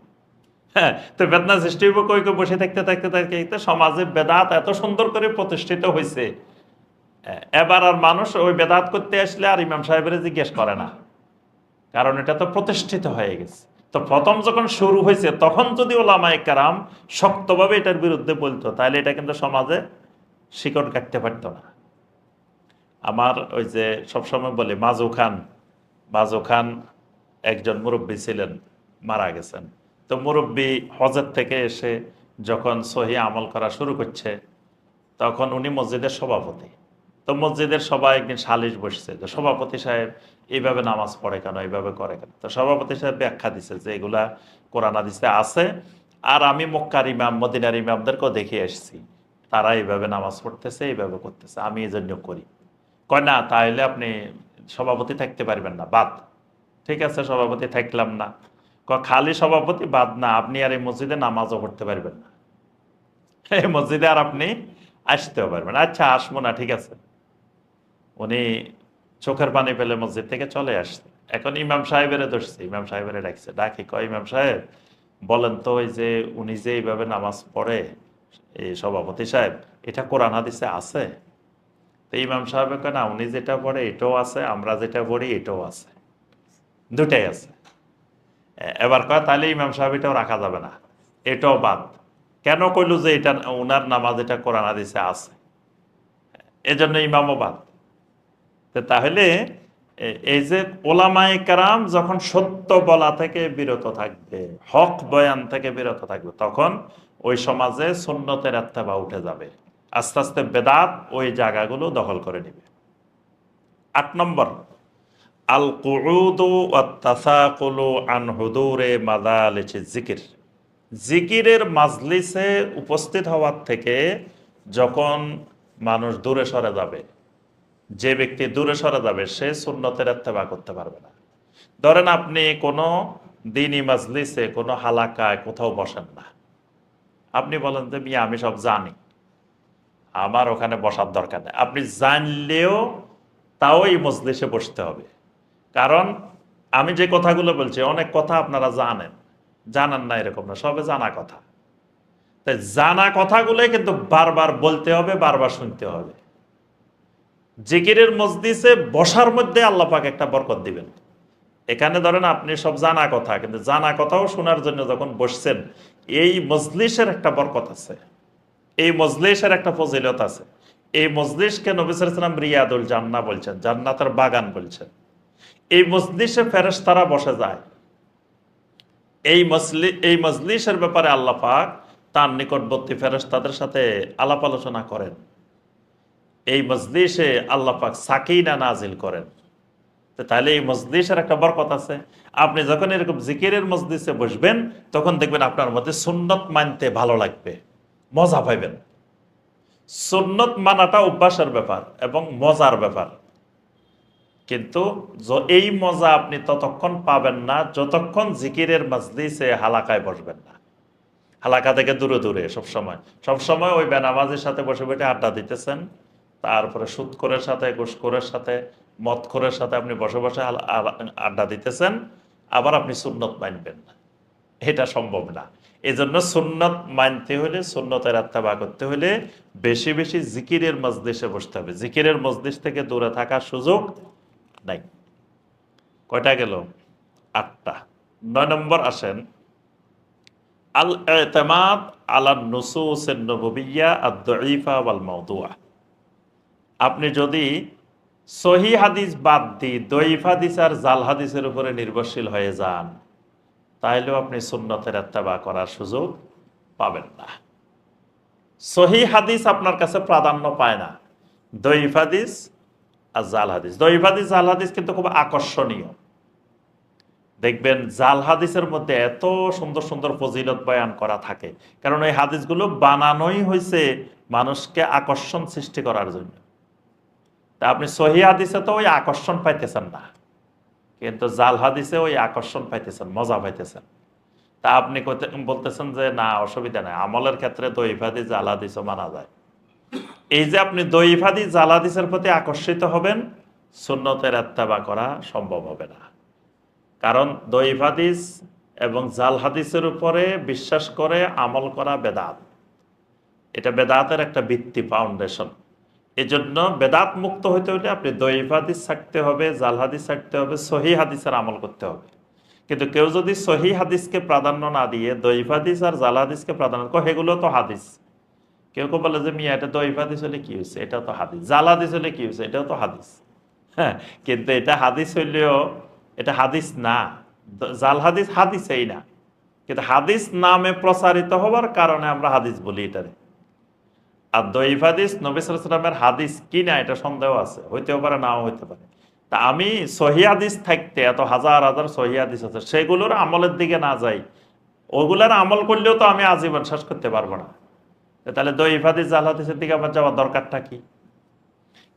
হ্যাঁ, তো বেদনা সৃষ্টি হইব কই কই বসে থাকতে থাকতে থাকতে সমাজে বেদাত এত সুন্দর করে প্রতিষ্ঠিত হয়েছে, এবার আর মানুষ ওই বেদাত করতে আসলে আর ইমাম সাহেবের জিজ্ঞেস করে না, কারণ এটা তো প্রতিষ্ঠিত হয়ে গেছে। তো প্রথম যখন শুরু হয়েছে তখন যদি ওলামায়ে কেরাম শক্তভাবে এটার বিরুদ্ধে বলতো, তাহলে এটা কিন্তু সমাজে শিকড় কাটতে পারতো না। আমার ওই যে সবসময় বলে মাজু খান একজন মুরব্বী ছিলেন, মারা গেছেন। তো মুরব্বী হজের থেকে এসে যখন সহি আমল করা শুরু করছে, তখন উনি মসজিদের সভাপতি। তো মসজিদের সবাই একদিন সালিশ বসছে যে সভাপতি সাহেব এইভাবে নামাজ পড়ে কেন, এইভাবে করে কেন। তো সভাপতি সাহেব ব্যাখ্যা দিচ্ছে যে এগুলা কোরআন হাদিসে আছে, আর আমি মক্কার ইমাম, মদিনার ইমামদেরকেও দেখে এসেছি, তারা এইভাবে নামাজ পড়তেছে, এইভাবে করতেছে, আমি এই জন্য করি। কয় না, তাহলে আপনি সভাপতি থাকতে পারবেন না, বাদ। ঠিক আছে, সভাপতি থাকলাম না। খালি সভাপতি বাদ না, আপনি আর এই মসজিদে নামাজও পড়তে পারবেন না, এই মসজিদে আর আপনি আসতেও পারবেন। আচ্ছা, আসবো না, ঠিক আছে। উনি চোখের পানি পেলে মসজিদ থেকে চলে আসছে। এখন ইমাম সাহেবের ধরছে, ইমাম সাহেবের ডাকছে, ডাকি কয় ইমাম সাহেব বলেন তো, ওই যে উনি যে এইভাবে নামাজ পড়ে, এই সভাপতি সাহেব, এটা কোরআন হাদিসে আছে? তো ইমাম সাহেব কয় না, উনি যেটা পড়ে এটাও আছে, আমরা যেটা পড়ি এটাও আছে, দুটাই আছে। এবার কয় তাহলে ইমাম সাহেব এটাও রাখা যাবে না, এটাও বাদ। কেন কইল যে এটা উনার নামাজ, এটা কোরআন হাদিসে আছে, এজন্য ইমামও বাদ। তাহলে এই যে ওলামায়ে কেরাম যখন সত্য বলা থেকে বিরত থাকবে, হক বয়ান থেকে বিরত থাকবে, তখন ওই সমাজে সুন্নতের ইত্তেবা উঠে যাবে। আস্তে আস্তে বেদাত ওই জায়গাগুলো দখল করে নেবে। 8 নম্বর, আল কুউদু ওয়াত তাসাকুলু আন হুদুরে মাজালিসিজ জিকির। জিকিরের মাজলিসে উপস্থিত হওয়ার থেকে যখন মানুষ দূরে সরে যাবে, যে ব্যক্তি দূরে সরে যাবে সে সুন্নতের ইত্তেবা করতে পারবে না। ধরেন আপনি কোনো দ্বীনি মাজলিসে, কোনো হালাকায় কোথাও বসেন না, আপনি বলেন যে মিয়া আমি সব জানি, আমার ওখানে বসার দরকার নেই। আপনি জানলেও তাও এই মজলিসে বসতে হবে, কারণ আমি যে কথাগুলো বলছি অনেক কথা আপনারা জানেন না এরকম না, সবে জানা কথা। তাই জানা কথাগুলোই কিন্তু বারবার বলতে হবে, বারবার শুনতে হবে। জিকিরের মজলিসে বসার মধ্যে আল্লাহ পাক একটা বরকত দিবেন। এখানে ধরেন আপনি সব জানা কথা, কিন্তু জানা কথাও শোনার জন্য যখন বসছেন, এই মজলিসের একটা বরকত আছে, এই মজলিসের একটা ফজিলত আছে। এই মজলিসকে নবী সাল্লাল্লাহু আলাইহি ওয়াসাল্লাম রিয়াদুল জান্নাহ বলছেন, জান্নাতের বাগান বলছেন। এই মজলিসে ফেরেশতারা বসে যায়। এই মজলিসের ব্যাপারে আল্লাহ পাক তার নিকটবর্তী ফেরেশতাদের সাথে আলাপ আলোচনা করেন। এই মজলিসে আল্লাহ পাক সাকিনা নাজিল করেন। তো তাহলে এই মজলিসের একটা বরকত আছে। আপনি যখন এরকম জিকিরের মজলিসে বসবেন, তখন দেখবেন আপনার মধ্যে সুন্নত মানতে ভালো লাগবে, মজা পাইবেন। সুন্নত মানাটা অভ্যাসের ব্যাপার এবং মজার ব্যাপার, কিন্তু এই মজা আপনি ততক্ষণ পাবেন না যতক্ষণ জিকিরের মজলিসে হালাকায় বসবেন না। হালাকা থেকে দূরে দূরে সবসময় সবসময় ওই বেনামাজির সাথে বসে বসে আড্ডা দিতেছেন, তারপরে সুদখোরের সাথে, ঘুষখোরের সাথে, মদখোরের সাথে আপনি বসে বসে আড্ডা দিতেছেন, আবার আপনি সুন্নত মানবেন না, এটা সম্ভব না। এই জন্য সুন্নত মানতে হলে, সুন্নতের ইত্তেবা করতে হলে বেশি বেশি জিকিরের মজলিসে বসতে হবে। জিকিরের মজলিস থেকে দূরে থাকার সুযোগ নাই। কয়টা গেল? 8টা। 9 নম্বর আসেন, আল ইতিমাদ আলা নুসুসিন নববিয়্যা আদ-দাঈফা ওয়াল মাওদুআ। আপনি যদি সহি হাদিস বাদ দিয়ে দঈফ হাদিস আর জাল হাদিসের উপরে নির্ভরশীল হয়ে যান, তাহলেও আপনি সুন্নতের ইত্তেবা করার সুযোগ পাবেন না। সহি হাদিস আপনার কাছে প্রাধান্য পায় না, দঈফ হাদিস আর জাল হাদিস। দঈফ হাদিস, জাল হাদিস কিন্তু খুব আকর্ষণীয়। দেখবেন জাল হাদিসের মধ্যে এত সুন্দর সুন্দর ফজিলত বয়ান করা থাকে, কারণ এই হাদিসগুলো বানানোই হয়েছে মানুষকে আকর্ষণ সৃষ্টি করার জন্য। তা আপনি সহি হাদিসে তো ওই আকর্ষণ পাইতেছেন না, কিন্তু জাল হাদিসে ওই আকর্ষণ পাইতেছেন, মজা পাইতেছেন। তা আপনি বলতেছেন যে না, অসুবিধা নাই, আমলের ক্ষেত্রে দঈফ হাদিস জাল হাদিসও মানা যায়। এই যে আপনি দঈফ হাদিস জাল হাদিসের প্রতি আকর্ষিত হবেন, সুন্নতের ইত্তেবা করা সম্ভব হবে না। কারণ দঈফ হাদিস এবং জাল হাদিসের উপরে বিশ্বাস করে আমল করা বেদাত। এটা বেদাতের একটা ভিত্তি, ফাউন্ডেশন। এই জন্য বেদাত মুক্ত হইতে হলে আপনি দঈফ হাদিস ছাড়তে হবে, জাল হাদিস ছাড়তে হবে, সহি হাদিসের আমল করতে হবে। কিন্তু কেউ যদি সহি হাদিসকে প্রাধান্য না দিয়ে দঈফ হাদিস আর জাল হাদিসকে প্রাধান্য করে, এগুলো তো হাদিস। কেউ কেউ বলে যে মিয়া এটা দঈফ হাদিস হলে কি হয়েছে, এটাও তো হাদিস। জাল হাদিস হলে কি হয়েছে, এটাও তো হাদিস। হ্যাঁ, কিন্তু এটা হাদিস হইলেও এটা হাদিস না। জাল হাদিস হাদিসই না, কিন্তু হাদিস নামে প্রচারিত হওয়ার কারণে আমরা হাদিস বলি এটারে। আর দঈফ হাদিস নবী সাল্লাল্লাহু আলাইহি ওয়াসাল্লামের হাদিস কিনা এটা সন্দেহ আছে, হইতেও পারে, নাও হইতে পারে। তা আমি সহি হাদিস থাকতে, এত হাজার হাজার সহি হাদিস আছে, সেগুলোর আমলের দিকে না যাই, ওগুলার আমল করলেও তো আমি আজীবন শেষ করতে পারবো না। তাহলে দঈফ হাদিস জাল হাদিসের দিকে আমার যাওয়ার দরকারটা কি?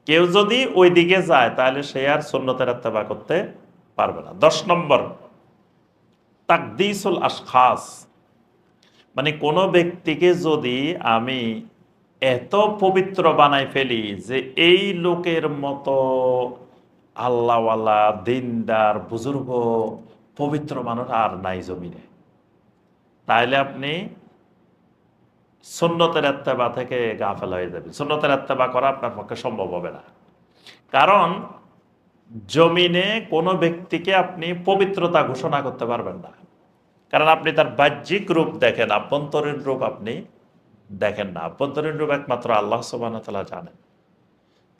কেউ যদি ওই দিকে যায়, তাহলে সে আর সুন্নতের ইত্তেবা করতে পারবে না। 10 নম্বর, তাকদিসুল আশখাস। মানে কোনো ব্যক্তিকে যদি আমি এত পবিত্র বানাই ফেলি যে এই লোকের মতো আল্লাহওয়ালা, দিনদার, বুজুর্গ, পবিত্র মানুষ আর নাই জমিনে, তাহলে আপনি সুন্নতের ইত্তেবা থেকে গাফেল হয়ে যাবেন। সুন্নতের ইত্তেবা করা আপনার পক্ষে সম্ভব হবে না। কারণ জমিনে কোনো ব্যক্তিকে আপনি পবিত্রতা ঘোষণা করতে পারবেন না, কারণ আপনি তার বাহ্যিক রূপ দেখেন, আভ্যন্তরীণ রূপ আপনি দেখেন না। আভ্যন্তরীণ রূপ একমাত্র আল্লাহ সুবহানাহু ওয়া তাআলা জানেন।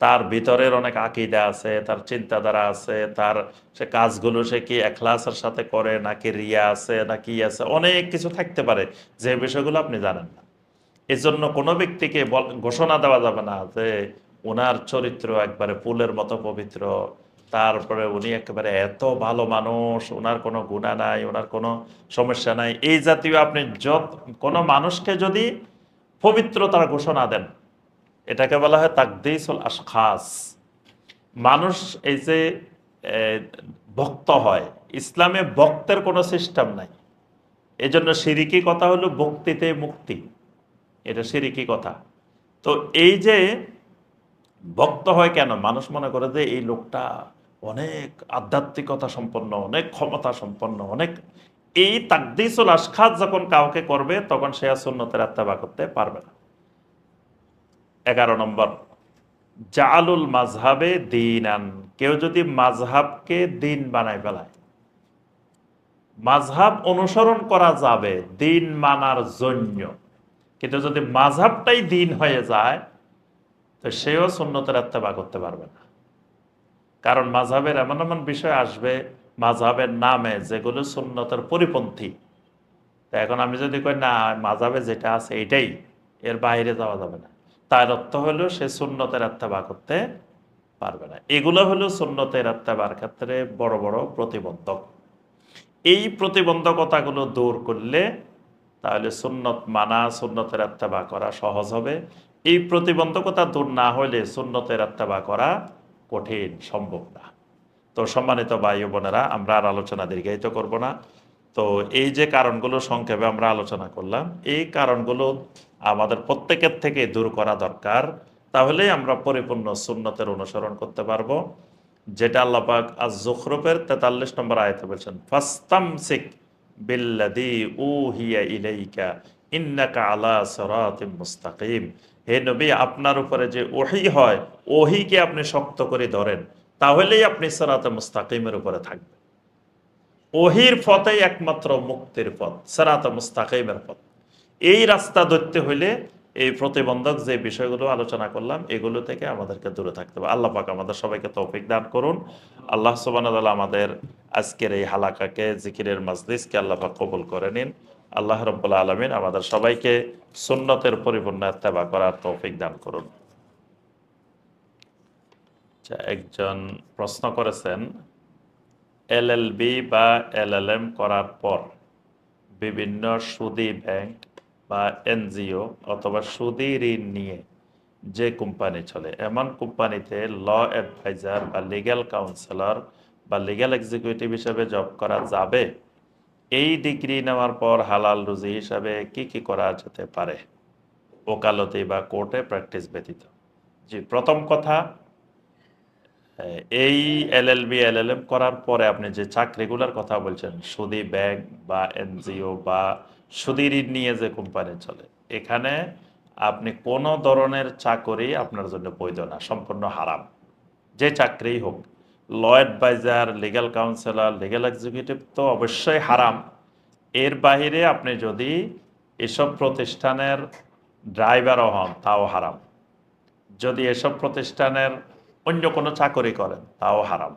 তার ভিতরের অনেক আকীদা আছে, তার চিন্তাধারা আছে, তার সে কাজগুলো সে কি ইখলাসের সাথে করে, নাকি রিয়া আছে, নাকি আছে, অনেক কিছু থাকতে পারে যে বিষয়গুলো আপনি জানেন না। এই জন্য কোনো ব্যক্তিকে ঘোষণা দেওয়া যাবে না যে ওনার চরিত্র একবারে ফুলের মতো পবিত্র, তারপরে উনি একেবারে এত ভালো মানুষ, ওনার কোনো গুনাহ নাই, ওনার কোনো সমস্যা নাই। এই জাতীয় আপনি কোনো মানুষকে যদি পবিত্রতার ঘোষণা দেন, এটাকে বলা হয় তাকদীসুল আশখাস। মানুষ এই যে ভক্ত হয়, ইসলামে ভক্তের কোনো সিস্টেম নাই। এই জন্য শিরিকি কথা হলো ভক্তিতে মুক্তি, এটা শিরিকি কথা। তো এই যে ভক্ত হয় কেন? মানুষ মনে করে যে এই লোকটা অনেক আধ্যাত্মিকতা সম্পন্ন, অনেক ক্ষমতা সম্পন্ন, অনেক। এই তাকদীসুল আশখাস যখন কাউকে করবে, তখন সে আর সুন্নতের ইত্তেবা করতে পারবে না। 11 নম্বর, জাআলুল মাযহাবে দীনান। কেউ যদি মাযহাবকে দিন বানায় ফেলায়, মাযহাব অনুসরণ করা যাবে দিন মানার জন্য, কিন্তু যদি মাযহাবটাই দিন হয়ে যায় তো সেও সুন্নতের ইত্তেবা করতে পারবে না। কারণ মাযহাবের এমন এমন বিষয় আসবে মাযহাবের নামে যেগুলো সুন্নতের পরিপন্থী। তো এখন আমি যদি কই না মাযহাবে যেটা আছে এটাই, এর বাইরে যাওয়া যাবে না, তার অর্থ হলো সে সুন্নতের ইত্তেবা করতে পারবে না। এগুলো হলো সুন্নতের ইত্তেবার ক্ষেত্রে বড় বড় প্রতিবন্ধক। এই প্রতিবন্ধকতাগুলো দূর করলে তাহলে সুন্নত মানা, সুন্নতের ইত্তেবা করা সহজ হবে। এই প্রতিবন্ধকতা দূর না হলে সুন্নতের ইত্তেবা করা কঠিন, সম্ভব না। তো সম্মানিত ভাই ও বোনেরা, আমরা আর আলোচনা দীর্ঘায়িত করব না। তো এই যে কারণগুলো সংক্ষেপে আমরা আলোচনা করলাম, এই কারণগুলো আমাদের প্রত্যেকের থেকে দূর করা দরকার। তাহলেই আমরা পরিপূর্ণ সুন্নতের অনুসরণ করতে পারবো, যেটা আল্লাহ পাক আজ-জুখরুফের 43 নম্বর আয়াতে বলছেন, ফাস্তামসিক বিল্লাযী উহিয়া ইলাইকা ইন্নাকা আলা সিরাতিম মুস্তাকিম। হে নবী, আপনার উপরে যে ওহী হয়, ওহীকে আপনি শক্ত করে ধরেন, তাহলেই আপনি সিরাতে মুস্তাকিমের উপরে থাকবেন। ওহীর পথই একমাত্র মুক্তির পথ, সিরাতে মুস্তাকিমের পথ। এই রাস্তা ধরতে হইলে এই প্রতিবন্ধক যে বিষয়গুলো আলোচনা করলাম এগুলো থেকে আমাদেরকে দূরে থাকতে হবে। আল্লাহ পাক আমাদের সবাইকে তৌফিক দান করুন। আল্লাহ সুবহানাহু ওয়া তাআলা আমাদের আজকের এই হালাকাকে, জিকিরের মাজলিসকে আল্লাহ পাক কবুল করে নিন। আল্লাহ রাব্বুল আলামিন আমাদের সবাইকে সুন্নতের পরিপূর্ণ ইত্তেবা করার তৌফিক দান করুন। আচ্ছা, একজন প্রশ্ন করেছেন, এলএলবি বা এলএলএম করার পর বিভিন্ন সুদী ব্যাংক বা এনজিও অথবা সুদী ঋণ নিয়ে যে কোম্পানি চলে, এমন কোম্পানিতে ল অ্যাডভাইজার বা লিগ্যাল কাউন্সিলর বা লিগ্যাল এক্সিকিউটিভ হিসেবে জব করা যাবে? এই ডিগ্রি নেওয়ার পর হালাল রুজি হিসাবে কি কি করা যেতে পারে ওকালতি বা কোর্টে প্র্যাকটিস ব্যতীত? জি, প্রথম কথা, এই এলএলবি এলএলএম করার পরে আপনি যে চাকরিগুলোর কথা বলছেন, সুদী ব্যাংক বা এনজিও বা সুদী ঋণ নিয়ে যে কোম্পানি চলে, এখানে আপনি কোনো ধরনের চাকরি আপনার জন্য বৈধ না, সম্পূর্ণ হারাম। যে চাকরিই হোক, law adviser, legal counsellor, legal executive তো অবশ্যই হারাম। এর বাইরে আপনি যদি এসব প্রতিষ্ঠানের ড্রাইভারও হন তাও হারাম। যদি এসব প্রতিষ্ঠানের অন্য কোনো চাকরি করেন তাও হারাম।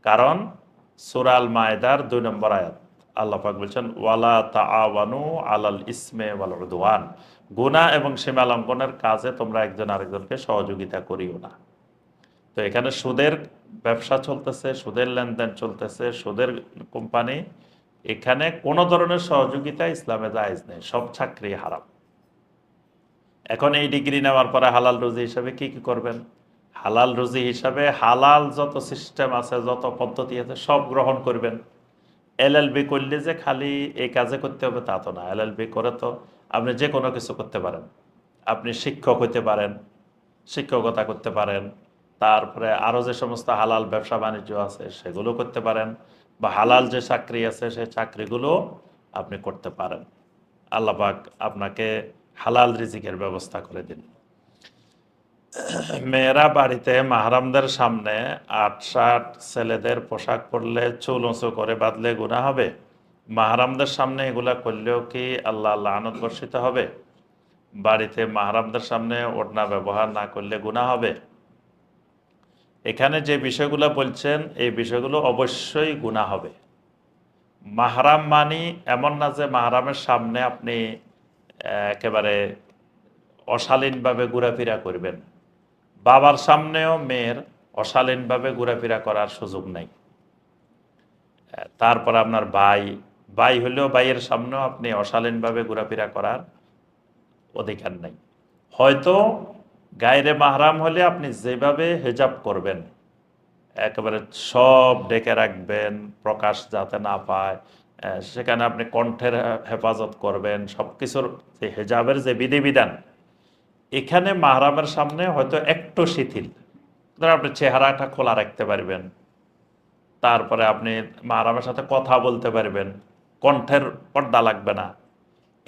কারণ সূরা আল মায়েদার 2 নম্বর আয়াত আল্লাহ পাক বলছেন, ওয়ালা তাআওয়ানু আলাল ইসমে ওয়াল উদওয়ান, গুনাহ এবং সীমা লঙ্ঘনের কাজে তোমরা একজন আরেকজনকে সহযোগিতা করিও না। তো এখানে সুদের ব্যবসা চলতেছে, সুদের লেনদেন চলতেছে, সুদের কোম্পানি, এখানে কোনো ধরনের সহযোগিতা ইসলামে জায়েজ নেই, সব চাকরি হারাম। এখন এই ডিগ্রি নেওয়ার পরে হালাল রুজি হিসাবে কি কি করবেন? হালাল রুজি হিসাবে হালাল যত সিস্টেম আছে, যত পদ্ধতি আছে সব গ্রহণ করবেন। এলএলবি করলে যে খালি এই কাজে করতে হবে তা তো না। এলএলবি করে তো আপনি যে কোনো কিছু করতে পারেন। আপনি শিক্ষক হতে পারেন, শিক্ষকতা করতে পারেন, তারপরে আরও যে সমস্ত হালাল ব্যবসা বাণিজ্য আছে সেগুলো করতে পারেন, বা হালাল যে চাকরি আছে সেই চাকরিগুলো আপনি করতে পারেন। আল্লাহ পাক আপনাকে হালাল রিজিকের ব্যবস্থা করে দিন। মেয়েরা বাড়িতে মাহরামদের সামনে আট-ষাট ছেলেদের পোশাক পরলে চুল উঁচু করে বাঁধলে গুনাহ হবে? মাহরামদের সামনে এগুলা করলেও কি আল্লাহ লানত বর্ষিত হবে? বাড়িতে মাহরামদের সামনে ওড়না ব্যবহার না করলে গুনাহ হবে? এখানে যে বিষয়গুলো বলছেন এই বিষয়গুলো অবশ্যই গুনাহ হবে। মাহরাম মানি এমন না যে মাহরামের সামনে আপনি একেবারে অশালীনভাবে ঘোরাফেরা করবেন। বাবার সামনেও মেয়ের অশালীনভাবে ঘোরাফেরা করার সুযোগ নেই। তারপর আপনার ভাই, ভাই হলেও ভাইয়ের সামনেও আপনি অশালীনভাবে ঘোরাফেরা করার অধিকার নেই। হয়তো গায়রে মাহরাম হলে আপনি যেভাবে হেজাব করবেন, একেবারে সব ডেকে রাখবেন, প্রকাশ যাতে না পায়, সেখানে আপনি কণ্ঠের হেফাজত করবেন, সব কিছুর যে হেজাবের যে বিধিবিধান, এখানে মাহরামের সামনে হয়তো একটু শিথিল। ধরুন আপনি চেহারাটা খোলা রাখতে পারবেন, তারপরে আপনি মাহরামের সাথে কথা বলতে পারবেন, কণ্ঠের পর্দা লাগবে না,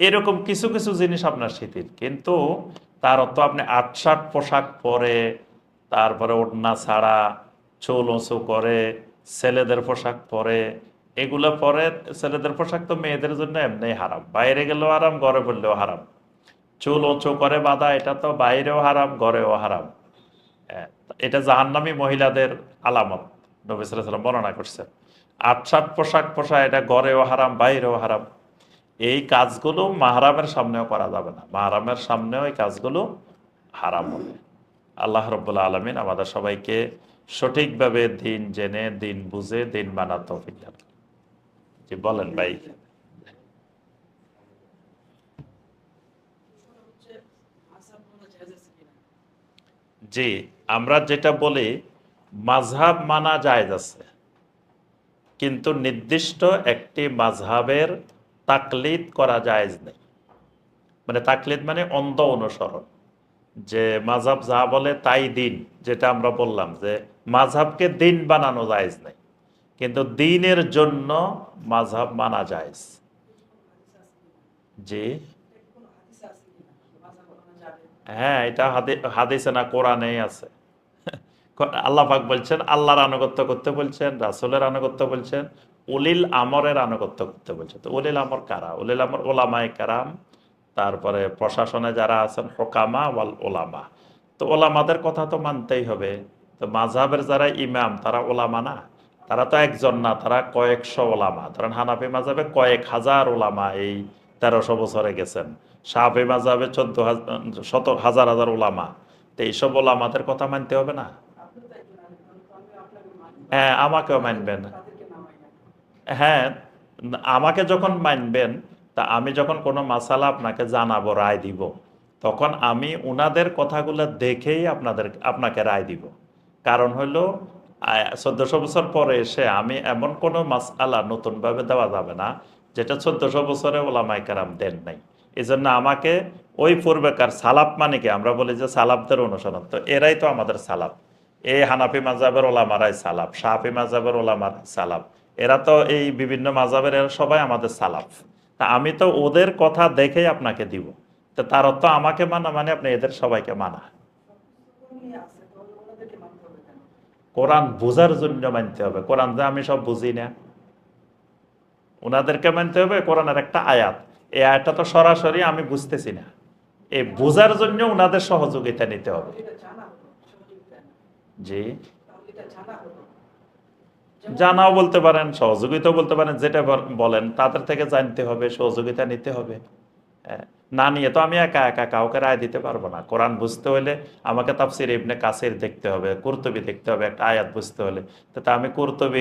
এরকম কিছু কিছু জিনিস আপনার শিথিল। কিন্তু তার অর্থ আপনি আটশাট পোশাক পরে, তারপরে ওড়না ছাড়া, চুল উঁচু করে, ছেলেদের পোশাক পরে, এগুলো পরে ছেলেদের পোশাক তো মেয়েদের জন্য এমনি হারাম, বাইরে গেলেও হারাম, ঘরে পড়লেও হারাম। চুল উঁচু করে বাঁধা, এটা তো বাইরেও হারাম, ঘরেও হারাম। হ্যাঁ, এটা জাহান্নামী মহিলাদের আলামত, নবী সাল্লাল্লাহু আলাইহি ওয়াসাল্লাম বর্ণনা করছেন। আটসাট পোশাক পোশাক, এটা ঘরেও হারাম, বাইরেও হারাম। এই কাজগুলো মাহরামের সামনেও করা যাবে না, মাহরামের সামনেও এই কাজগুলো হারাম হবে। আল্লাহ রব্বুল আলমিন আমাদের সবাইকে সঠিকভাবে দিন জেনে, দিন বুঝে, দিন মানার তৌফিক দান করুন। জি বলেন ভাই। জি, আমরা যেটা বলি মাযহাব মানা জায়েজ আছে, কিন্তু নির্দিষ্ট একটি মাযহাবের তাকলিদ করা জায়েজ নেই। মানে তাকলিদ মানে অন্ধ অনুসরণ, যে মাযহাব যা বলে তাই দিন, যেটা আমরা বললাম যে মাযহাবকে দিন বানানো জায়েজ নেই, কিন্তু দিনের জন্য মাযহাব মানা জায়েজ। জি হ্যাঁ, এটা হাদিসে না কোরআনেই আছে। আল্লাহ পাক বলছেন আল্লাহর আনুগত্য করতে বলছেন, রাসূলের আনুগত্য বলছেন, উলিল আমরের আনুগত্য করতে বলছেন। তো উলিল আমর কারা? উলিল আমর ওলামায়ে কেরাম, তারপরে প্রশাসনে যারা আছেন হোকামা ওয়াল ওলামা। তো ওলামাদের কথা তো মানতেই হবে। তো মাযহাবের যারা ইমাম তারা ওলামা না? তারা তো একজন না, তারা কয়েকশো ওলামা। ধরেন হানাফি মাযহাবে কয়েক হাজার ওলামা এই 1300 বছরে গেছেন। শাফি মাযহাবে 14 হাজার হাজার ওলামা। তো এইসব ওলামাদের কথা মানতে হবে না? হ্যাঁ, আমাকেও মানবেন। হ্যাঁ, আমাকে যখন মানবেন, তা আমি যখন কোনো মাসালা আপনাকে জানাবো, রায় দিব, তখন আমি উনাদের কথাগুলো দেখেই আপনাকে রায় দিব। কারণ হলো 1400 বছর পরে এসে আমি এমন কোনো মাসালা নতুনভাবে দেওয়া যাবে না যেটা 1400 বছরে ওলামায়ে কেরাম দেন নাই। এই জন্য আমাকে ওই পূর্বেকার সালাফ, মানে কি আমরা বলি যে সালাফদের অনুসরণ, তো এরাই তো আমাদের সালাফ। এই হানাফি মাযহাবের ওলামারাই সালাফ, শাফি মাযহাবের ওলামার সালাফ, এরা তো এই বিভিন্ন মাযহাবের, এরা সবাই আমাদের সালাফ। তা আমি তো ওদের কথা দেখেই আপনাকে দিব। তো তার অর্থ আমাকে মানা মানে আপনি এদের সবাইকে মানা। কোরআন বোঝার জন্য মানতে হবে। কোরআন যে আমি সব বুঝি না, ওনাদেরকে মানতে হবে। কোরআনের একটা আয়াত, এই আয়াতটা তো সরাসরি আমি বুঝতেছি না, এই বোঝার জন্য ওনাদের সহযোগিতা নিতে হবে। জি, জানাও বলতে পারেন, সহযোগিতাও বলতে পারেন, যেটা বলেন তাদের থেকে জানতে হবে, সহযোগিতা নিতে হবে। হ্যাঁ, না নিয়ে তো আমি একা একা কাউকে রায় দিতে পারবো না। কোরআন বুঝতে হলে আমাকে তাফসির ইবনে কাসির দেখতে হবে, কুরতুবি দেখতে হবে, একটা আয়াত বুঝতে হলে। তো তা আমি কুরতুবি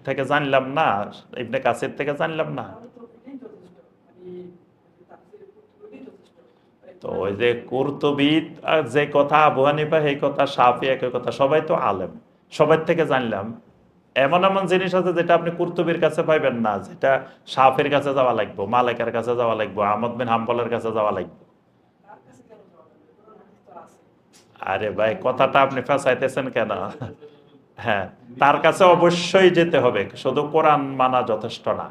থেকে জানলাম না, ইবনে কাসির থেকে জানলাম না। তো ওই যে কুরতুবি যে কথা, আবু হানিফা এই কথা, শাফি একই কথা, সবাই তো আলেম, সবাই থেকে জানলাম। এমন এমন জিনিস আছে যেটা আপনি কুরতুবির কাছে পাইবেন না, যেটা শাফির কাছে যাওয়া লাগবে, মালিকের কাছে যাওয়া লাগবে, আহমদ বিন হাম্বলের কাছে যাওয়া লাগবে। আরে ভাই, কথাটা আপনি ফাঁসাইতেছেন কেন? হ্যাঁ, তার কাছে অবশ্যই যেতে হবে, শুধু কোরআন মানা যথেষ্ট না।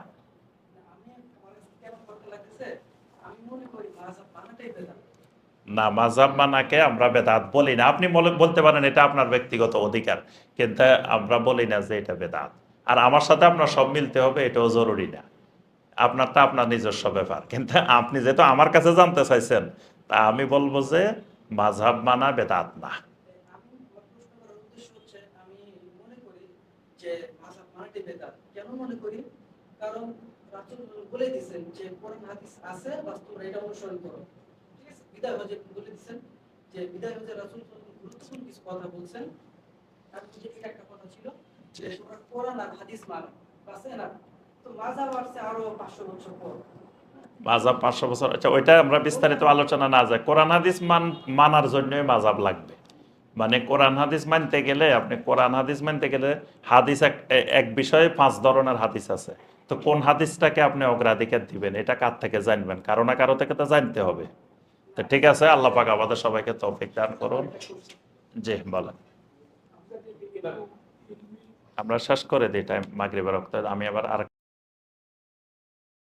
না, মাযহাব মানাকে আমরা বেদাত বলি না। আপনি বলতে পারেন, এটা আপনার ব্যক্তিগত অধিকার, কিন্তু আমরা বলি না যে এটা বেদাত। আর আমার সাথে আপনার সব মিলতে হবে এটাও জরুরি না। আপনারটা আপনার নিজস্ব ব্যাপার, কিন্তু আপনি যেহেতু আমার কাছে জানতে চাইছেন, তা আমি বলবো যে মাযহাব মানা বেদাত না। মাযহাব 500 বছর, আচ্ছা ওইটা আমরা বিস্তারিত আলোচনা না যায়। কোরআন হাদিস মানার জন্যই মাযহাব লাগবে। মানে কোরআন হাদিস মানতে গেলে, আপনি কোরআন হাদিস মানতে গেলে হাদিস এক বিষয়ে 5 ধরনের হাদিস আছে। তো কোন হাদিসটাকে আপনি অগ্রাধিকার দিবেন, এটা কার থেকে জানবেন? কারো না কারো থেকে তো জানতে হবে। তো ঠিক আছে, আল্লাহ পাক আমাদের সবাইকে তৌফিক দান করুন। জি বলেন। আমরা শেষ করে দিই, টাইম মাগরিবের ওয়াক্ত। আমি আবার আর